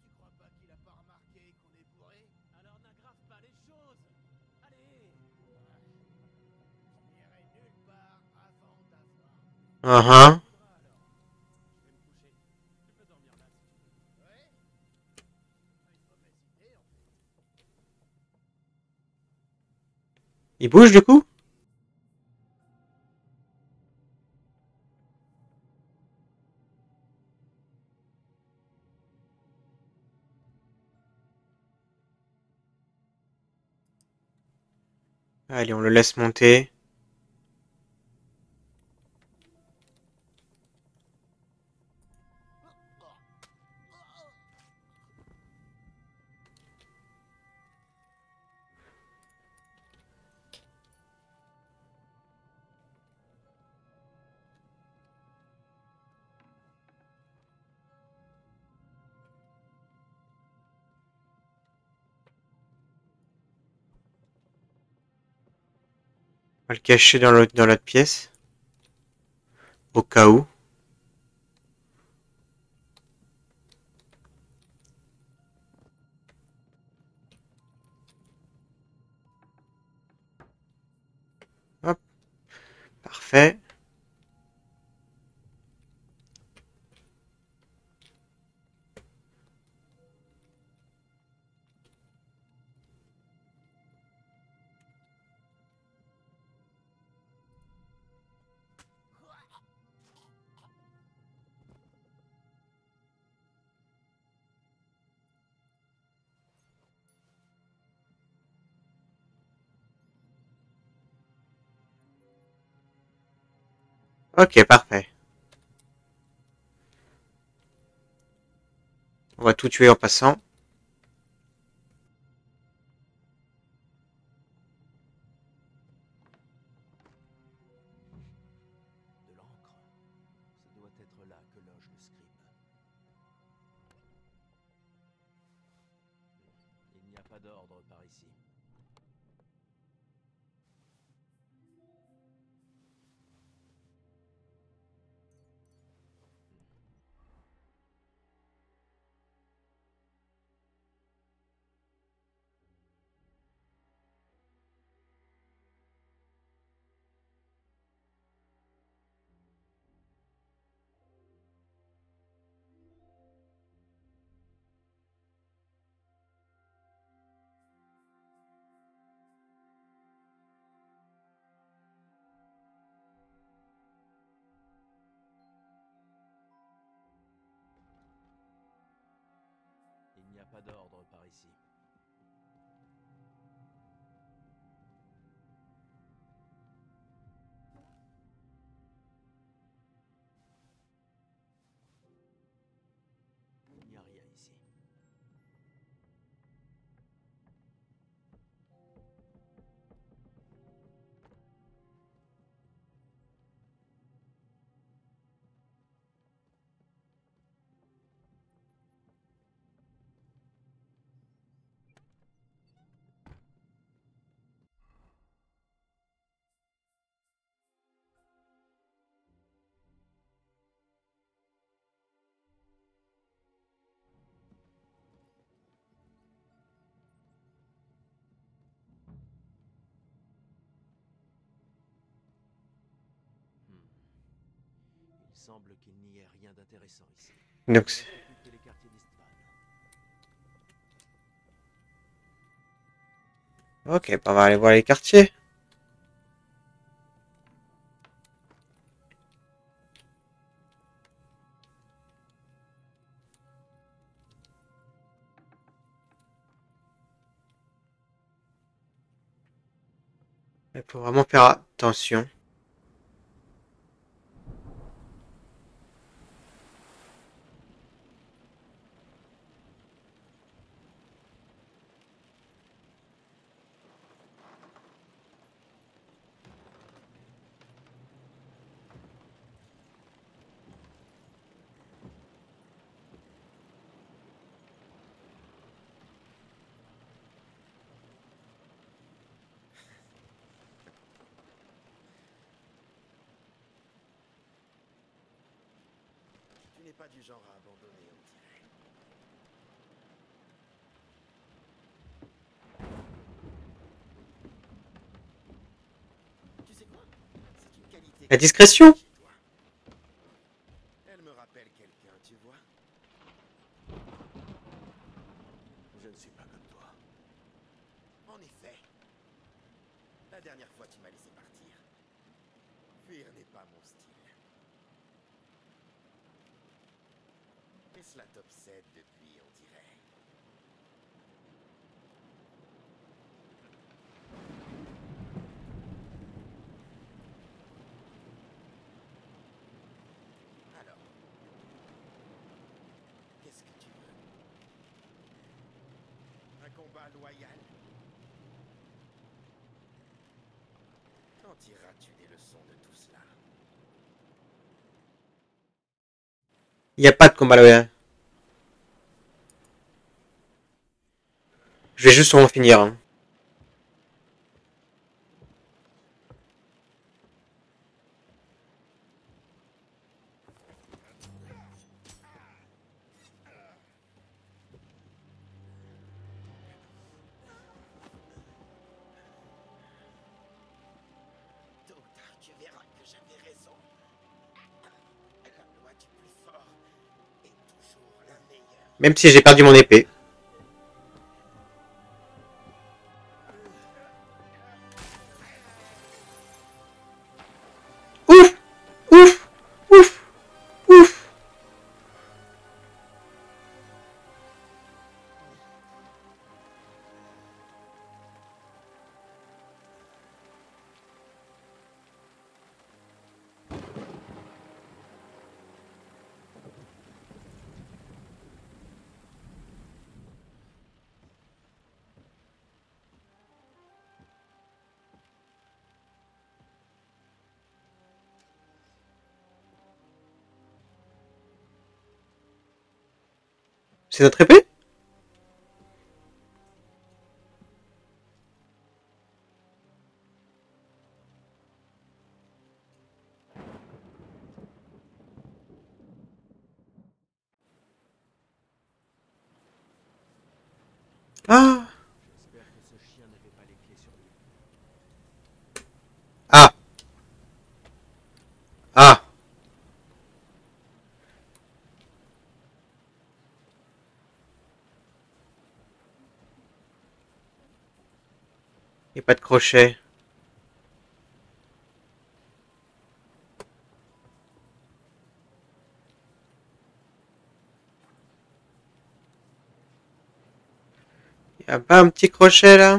Tu crois pas qu'il a pas remarqué qu'on est bourré? Alors n'aggrave pas les choses. Allez. Je n'irai nulle part avant d'avoir. Il bouge du coup? Allez, on le laisse monter. On va le cacher dans l'autre pièce. Au cas où. parfait. Ok, parfait. On va tout tuer en passant. De l'encre. Ce doit être là que loge le scribe. Il n'y a pas d'ordre par ici. Il n'y a pas d'ordre par ici. Il n'y a rien ici. Il semble qu'il n'y ait rien d'intéressant ici. Donc, Les quartiers d'Istvan. ok, on va aller voir les quartiers. Il faut vraiment faire attention. Tu n'es pas du genre à abandonner, on dirait. Tu sais quoi? C'est une qualité. La discrétion. Chez toi. Elle me rappelle quelqu'un, tu vois? Je ne suis pas comme toi. En effet. La dernière fois, tu m'as laissé partir. Fuir n'est pas mon style. Et cela t'obsède depuis, on dirait. Alors, qu'est-ce que tu veux? Un combat loyal? Quand tireras-tu des leçons de tout cela? Il n'y a pas de combat loyal. Je vais juste en finir. Hein. Tôt ou tard, tu verras que j'avais Même si j'ai perdu mon épée. Ouf! Ouf! Ouf! Ouf! C'est notre épée? Ah! J'espère que ce chien n'avait pas les clés sur lui. Ah! Ah! Il n'y a pas de crochet. Il n'y a pas un petit crochet là?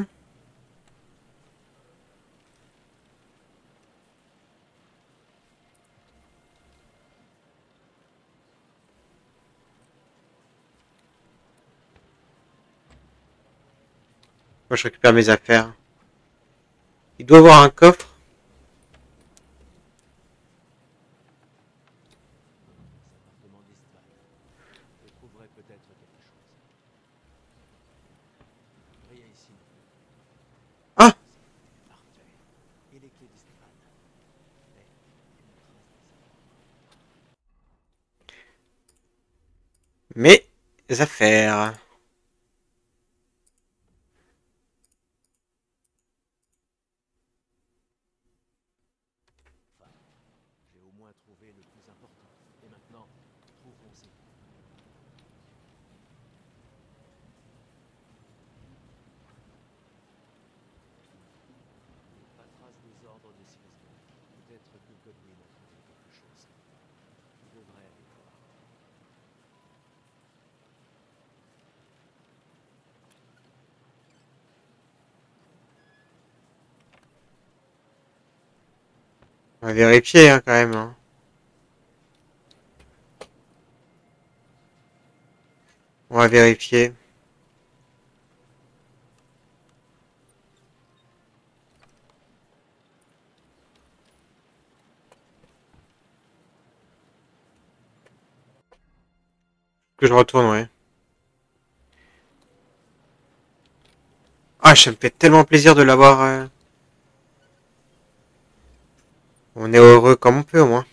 Moi je récupère mes affaires. Il doit y avoir un coffre. L'appartement d'Istvan. Je trouverai peut-être quelque chose. Rien ici non plus. Ah! Parfait. Et les clés d'Istvan. Mais une trace Mes affaires. J'ai au moins trouvé le plus important. Et maintenant, trouvons ces clés. Pas trace des ordres de Silesia. Peut-être que Godwin a trouvé quelque chose. Je devrais aller voir. On va vérifier hein, quand même. Hein. On va vérifier. Que je retourne, ouais. Ah, ça me fait tellement plaisir de l'avoir. On est heureux comme on peut au moins.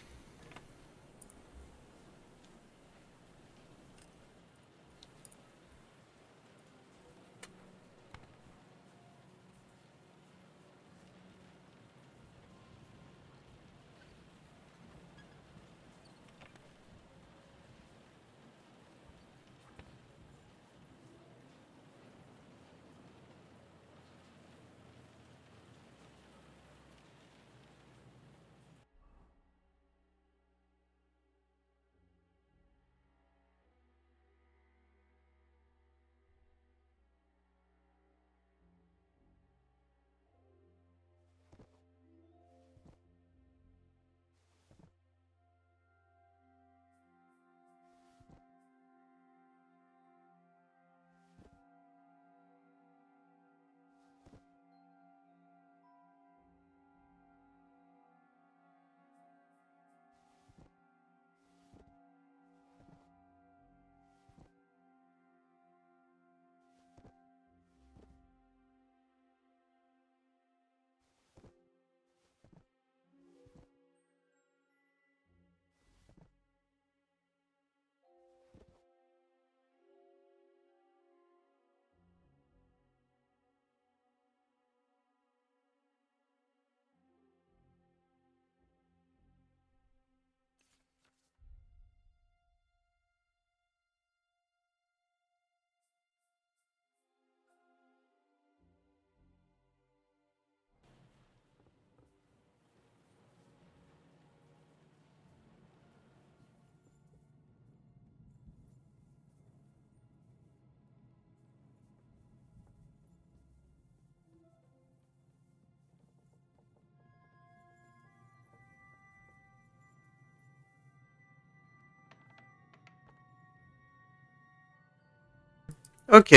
Ok.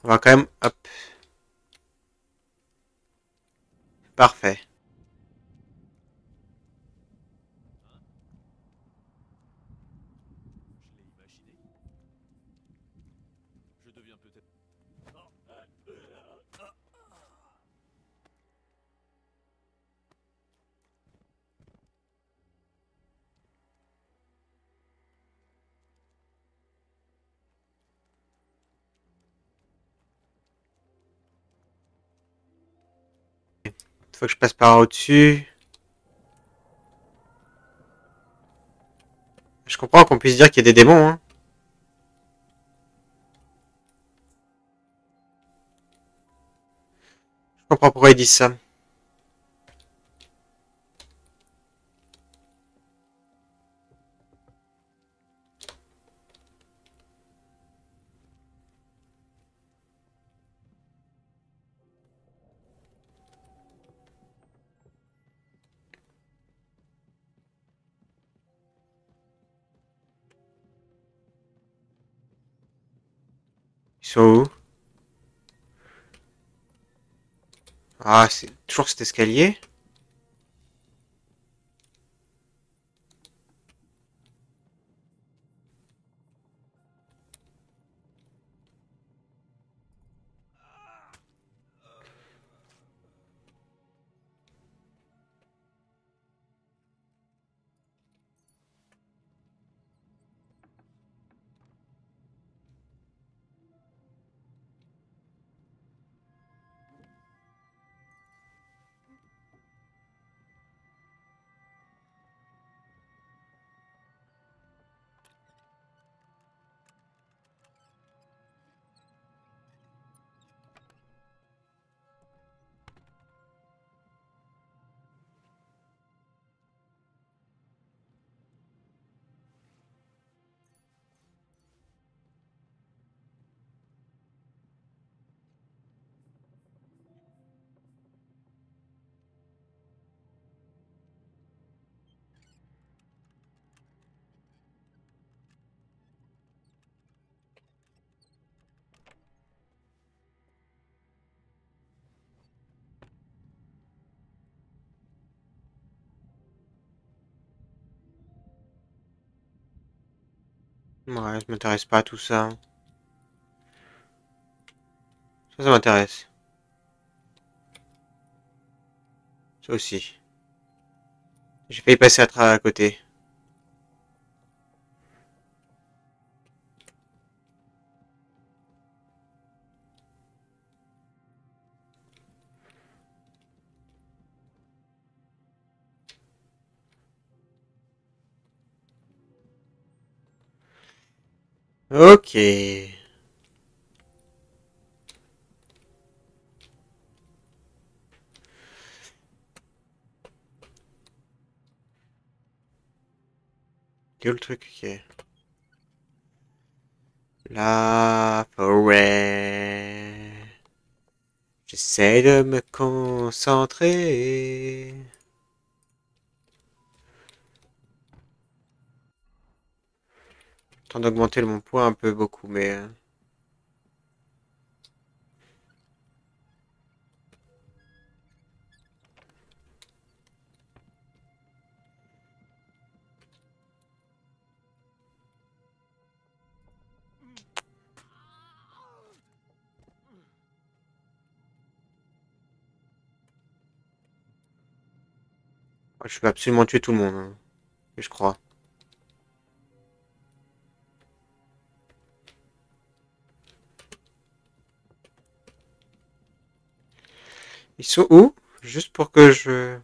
On va quand même... Hop. Parfait. Je deviens peut-être... Faut que je passe par au-dessus. Je comprends qu'on puisse dire qu'il y a des démons, hein. Je comprends pourquoi ils disent ça. Ils sont où? Ah, c'est toujours cet escalier. Ouais, je m'intéresse pas à tout ça. Ça m'intéresse. Ça aussi. J'ai failli passer à côté. Ok. Quel truc qui est la forêt. J'essaie de me concentrer. Temps d'augmenter mon poids un peu beaucoup, mais... Je vais absolument tuer tout le monde, hein, je crois. Ils sont où? Juste pour que je...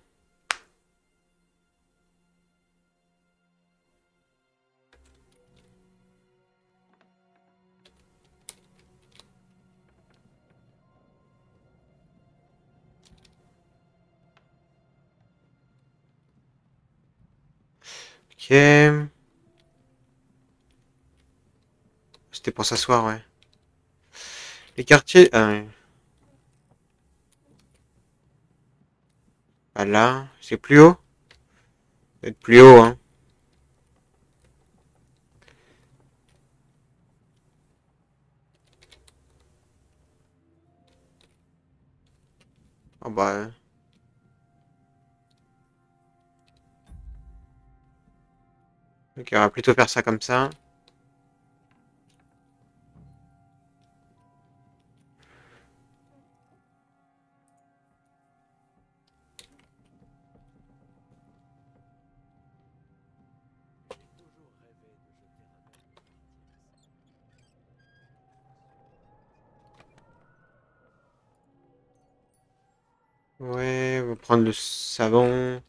Ok. C'était pour s'asseoir, ouais. Les quartiers... Ah, ouais. Pas là. C'est plus haut? Peut-être plus haut, hein. Oh bah... Ok, on va plutôt faire ça comme ça. Ouais, on va prendre le savon.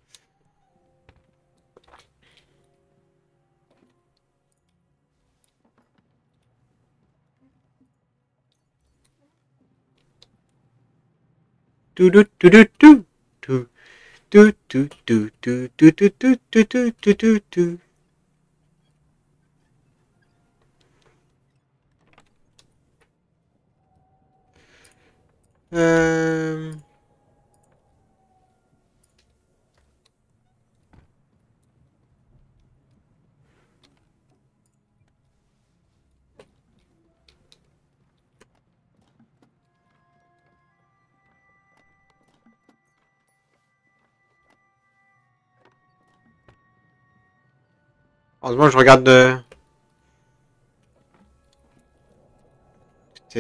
Tout tout tout tout tout tout tout tout tout tout tout tout tout tout tout tout. Euh... Heureusement, je regarde de...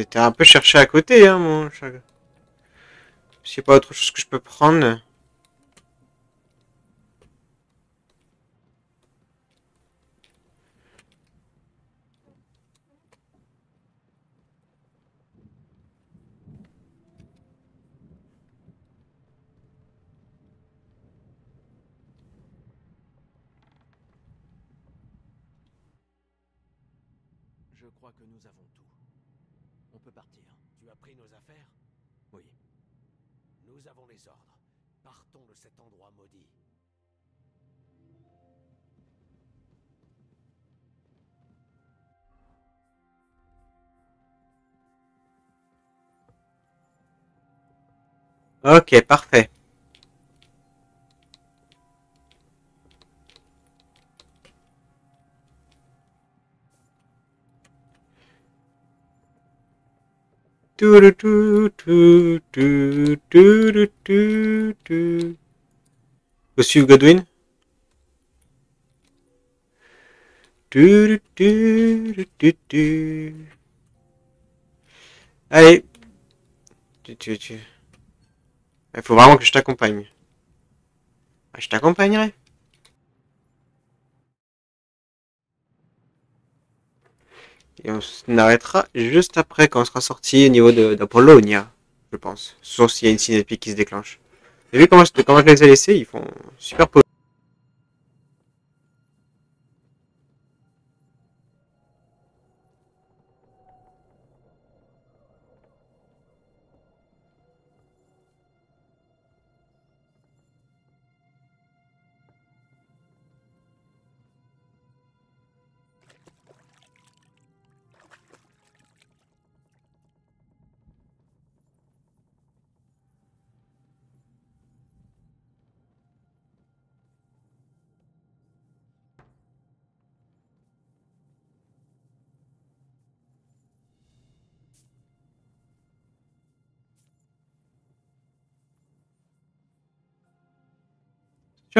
T'as un peu cherché à côté, hein, mon chat. Je sais pas autre chose que je peux prendre. Je crois que nous avons tout. On peut partir. Tu as pris nos affaires? Oui. Nous avons les ordres. Partons de cet endroit maudit. Ok, parfait. Tout tout tout tout tout tout tout. Faut suivre Godwin. Tout tout tout tout. Allez. Il faut vraiment que je t'accompagne. Ah, je t'accompagnerai. Et on s'arrêtera juste après quand on sera sorti au niveau d'Apollonia, je pense. Sauf s'il y a une cinépique qui se déclenche. T'as vu comment je les ai laissés? Ils font super pause.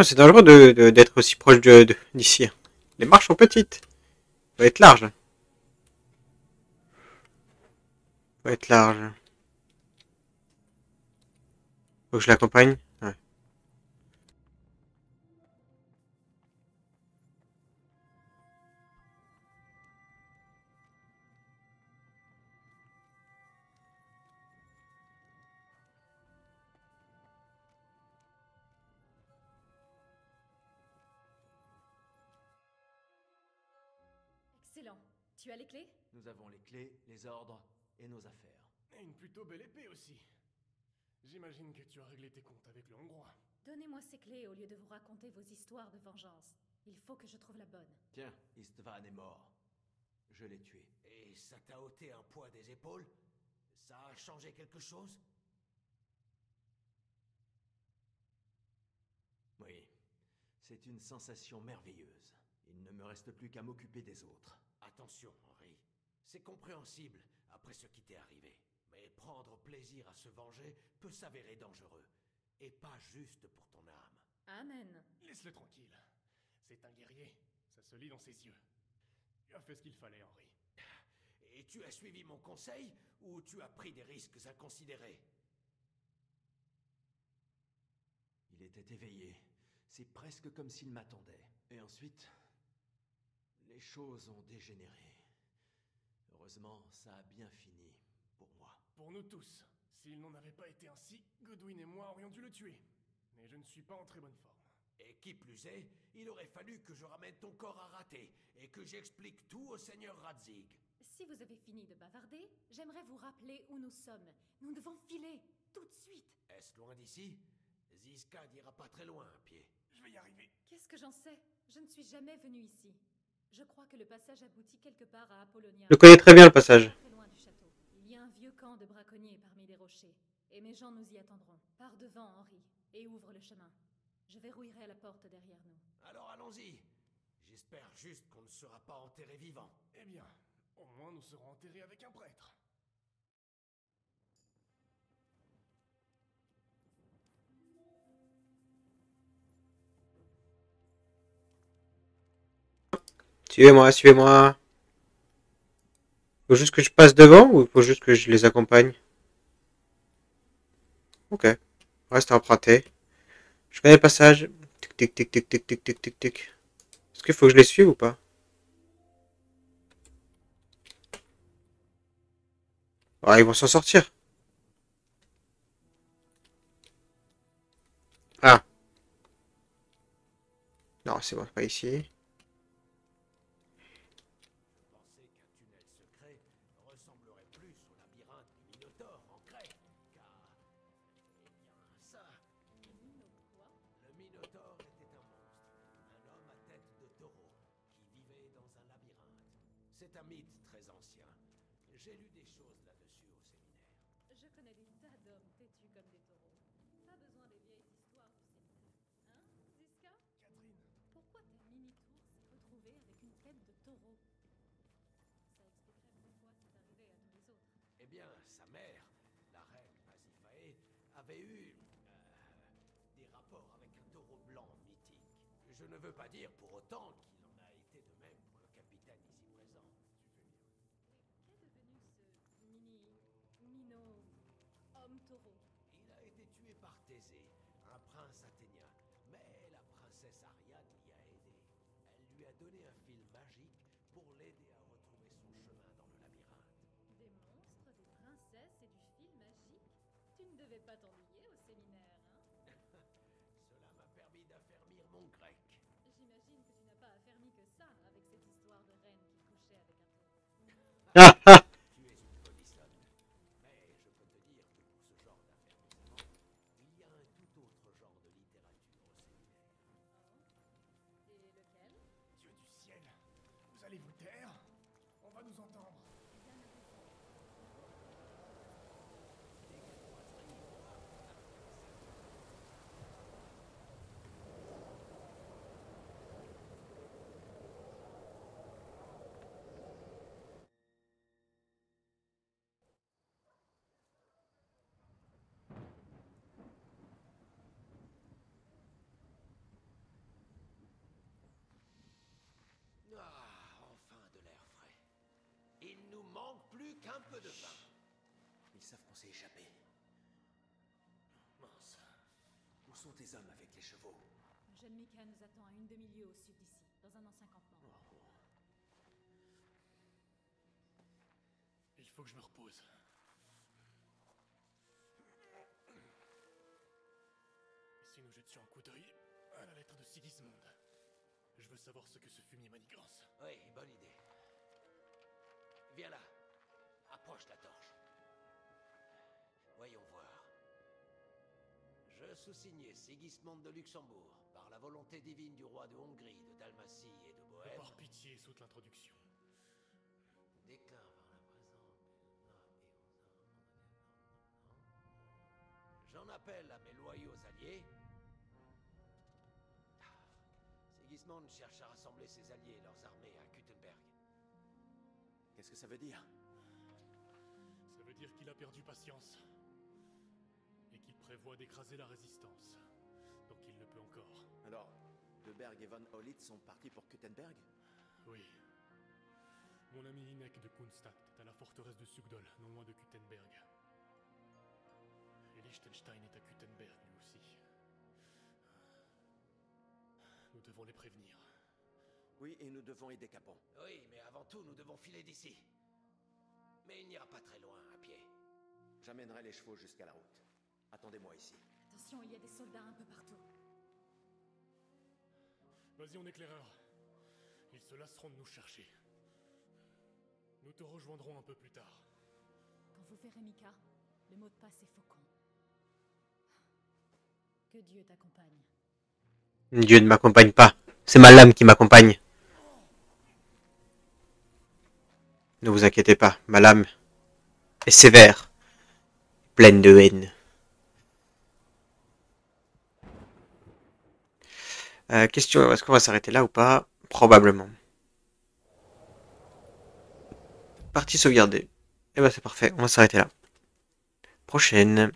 C'est dangereux d'être aussi proche d'ici. Les marches sont petites. Faut être large. Faut être large. Faut que je l'accompagne. Ouais. Excellent. Tu as les clés? Nous avons les clés, les ordres et nos affaires. Et une plutôt belle épée aussi. J'imagine que tu as réglé tes comptes avec le Hongrois. Donnez-moi ces clés au lieu de vous raconter vos histoires de vengeance. Il faut que je trouve la bonne. Tiens, Istvan est mort. Je l'ai tué. Et ça t'a ôté un poids des épaules? Ça a changé quelque chose? Oui, c'est une sensation merveilleuse. Il ne me reste plus qu'à m'occuper des autres. Attention, Henri. C'est compréhensible après ce qui t'est arrivé. Mais prendre plaisir à se venger peut s'avérer dangereux. Et pas juste pour ton âme. Amen. Laisse-le tranquille. C'est un guerrier. Ça se lit dans ses yeux. Tu as fait ce qu'il fallait, Henri. Et tu as suivi mon conseil ou tu as pris des risques inconsidérés? Il était éveillé. C'est presque comme s'il m'attendait. Et ensuite, les choses ont dégénéré. Heureusement, ça a bien fini pour moi. Pour nous tous. S'il n'en avait pas été ainsi, Godwin et moi aurions dû le tuer. Mais je ne suis pas en très bonne forme. Et qui plus est, il aurait fallu que je ramène ton corps à rater et que j'explique tout au seigneur Radzig. Si vous avez fini de bavarder, j'aimerais vous rappeler où nous sommes. Nous devons filer, tout de suite. Est-ce loin d'ici? Ziska n'ira pas très loin à pied. Je vais y arriver. Qu'est-ce que j'en sais? Je ne suis jamais venue ici. Je crois que le passage aboutit quelque part à Apollonia. Je connais très bien le passage. Très loin du château. Il y a un vieux camp de braconniers parmi les rochers. Et mes gens nous y attendront. Pars devant, Henri, et ouvre le chemin. Je verrouillerai la porte derrière nous. Alors allons-y. J'espère juste qu'on ne sera pas enterré vivant. Eh bien, au moins nous serons enterrés avec un prêtre. Suivez-moi, suivez-moi. Faut juste que je passe devant ou faut juste que je les accompagne? Ok. Reste emprunté. Je connais le passage. Tic tic tic tic tic tic tic tic tic. Est-ce qu'il faut que je les suive ou pas? Ah, ils vont s'en sortir. Ah. Non, c'est bon, pas ici. Ressemblerait plus au labyrinthe du Minotaure en grec, car... Eh bien, ça... Le Minotaure était un monstre, un homme à tête de taureau, qui vivait dans un labyrinthe. C'est un mythe très ancien. J'ai lu des choses là-dessus au séminaire. Je connais des tas d'hommes têtus comme des taureaux. Pas besoin des vieilles histoires du séminaire. Hein, Ziska? Catherine. Pourquoi ta mini-tour s'est retrouvée avec une tête de taureau? Ça expliquerait pourquoi c'est arrivé à tous les autres. Eh bien, sa mère, la reine Pasiphae, avait eu... des rapports avec un taureau blanc mythique. Je ne veux pas dire pour autant qu'il en a été de même pour le capitaine ici présent. Qu'est devenu ce homme taureau? Il a été tué par Thésée, un prince athénien, mais la princesse Ariane l'y a aidé. Elle lui a donné un fil magique pour l'aider à retrouver son chemin dans le labyrinthe. Des monstres, des princesses et du fil magique? Tu ne devais pas t'ennuyer au séminaire, hein? Cela m'a permis d'affermir mon grec. J'imagine que tu n'as pas affermi que ça avec cette histoire de reine qui couchait avec un taureau. Ah ah. Tu es une polissonne. Mais je peux te dire que pour ce genre d'affermissement, il y a un tout autre genre de littérature au séminaire. Oh. Et lequel? Dieu du ciel. Vous allez vous taire? On va nous entendre. Ah, enfin de l'air frais. Il nous manque plus qu'un peu de vin. Ils savent qu'on s'est échappé. Mince. Où sont tes hommes avec les chevaux? Un jeune Mika nous attend à une demi-lieue au sud d'ici, dans un ancien campement. Il faut que je me repose. Et si nous jetions un coup d'œil à la lettre de Sigismund? Je veux savoir ce que ce fumier manigance. Oui, bonne idée. Viens là. Approche la torche. Voyons voir. Je sous-signais Sigismund de Luxembourg, par la volonté divine du roi de Hongrie, de Dalmatie et de Bohême. Par pitié, saute l'introduction. Déclin par la présence. J'en appelle à mes loyaux alliés. Sigismund cherche à rassembler ses alliés et leurs armées à Kuttenberg. Qu'est-ce que ça veut dire? Ça veut dire qu'il a perdu patience. Et qu'il prévoit d'écraser la résistance. Donc il le peut encore. Alors, De Berg et von Hollitz sont partis pour Kuttenberg? Oui. Mon ami Inek de Kunstadt est à la forteresse de Sugdol, non loin de Kuttenberg. Et Liechtenstein est à Kuttenberg, lui aussi. Nous devons les prévenir. Oui, et nous devons aider Capon. Oui, mais avant tout, nous devons filer d'ici. Mais il n'ira pas très loin, à pied. J'amènerai les chevaux jusqu'à la route. Attendez-moi ici. Attention, il y a des soldats un peu partout. Vas-y, on éclaireur. Ils se lasseront de nous chercher. Nous te rejoindrons un peu plus tard. Quand vous verrez Mika, le mot de passe est faucon. Que Dieu t'accompagne. Dieu ne m'accompagne pas. C'est ma lame qui m'accompagne. Ne vous inquiétez pas, ma lame est sévère, pleine de haine. Question, est-ce qu'on va s'arrêter là ou pas? Probablement. Partie sauvegardée. Eh ben c'est parfait, on va s'arrêter là. Prochaine.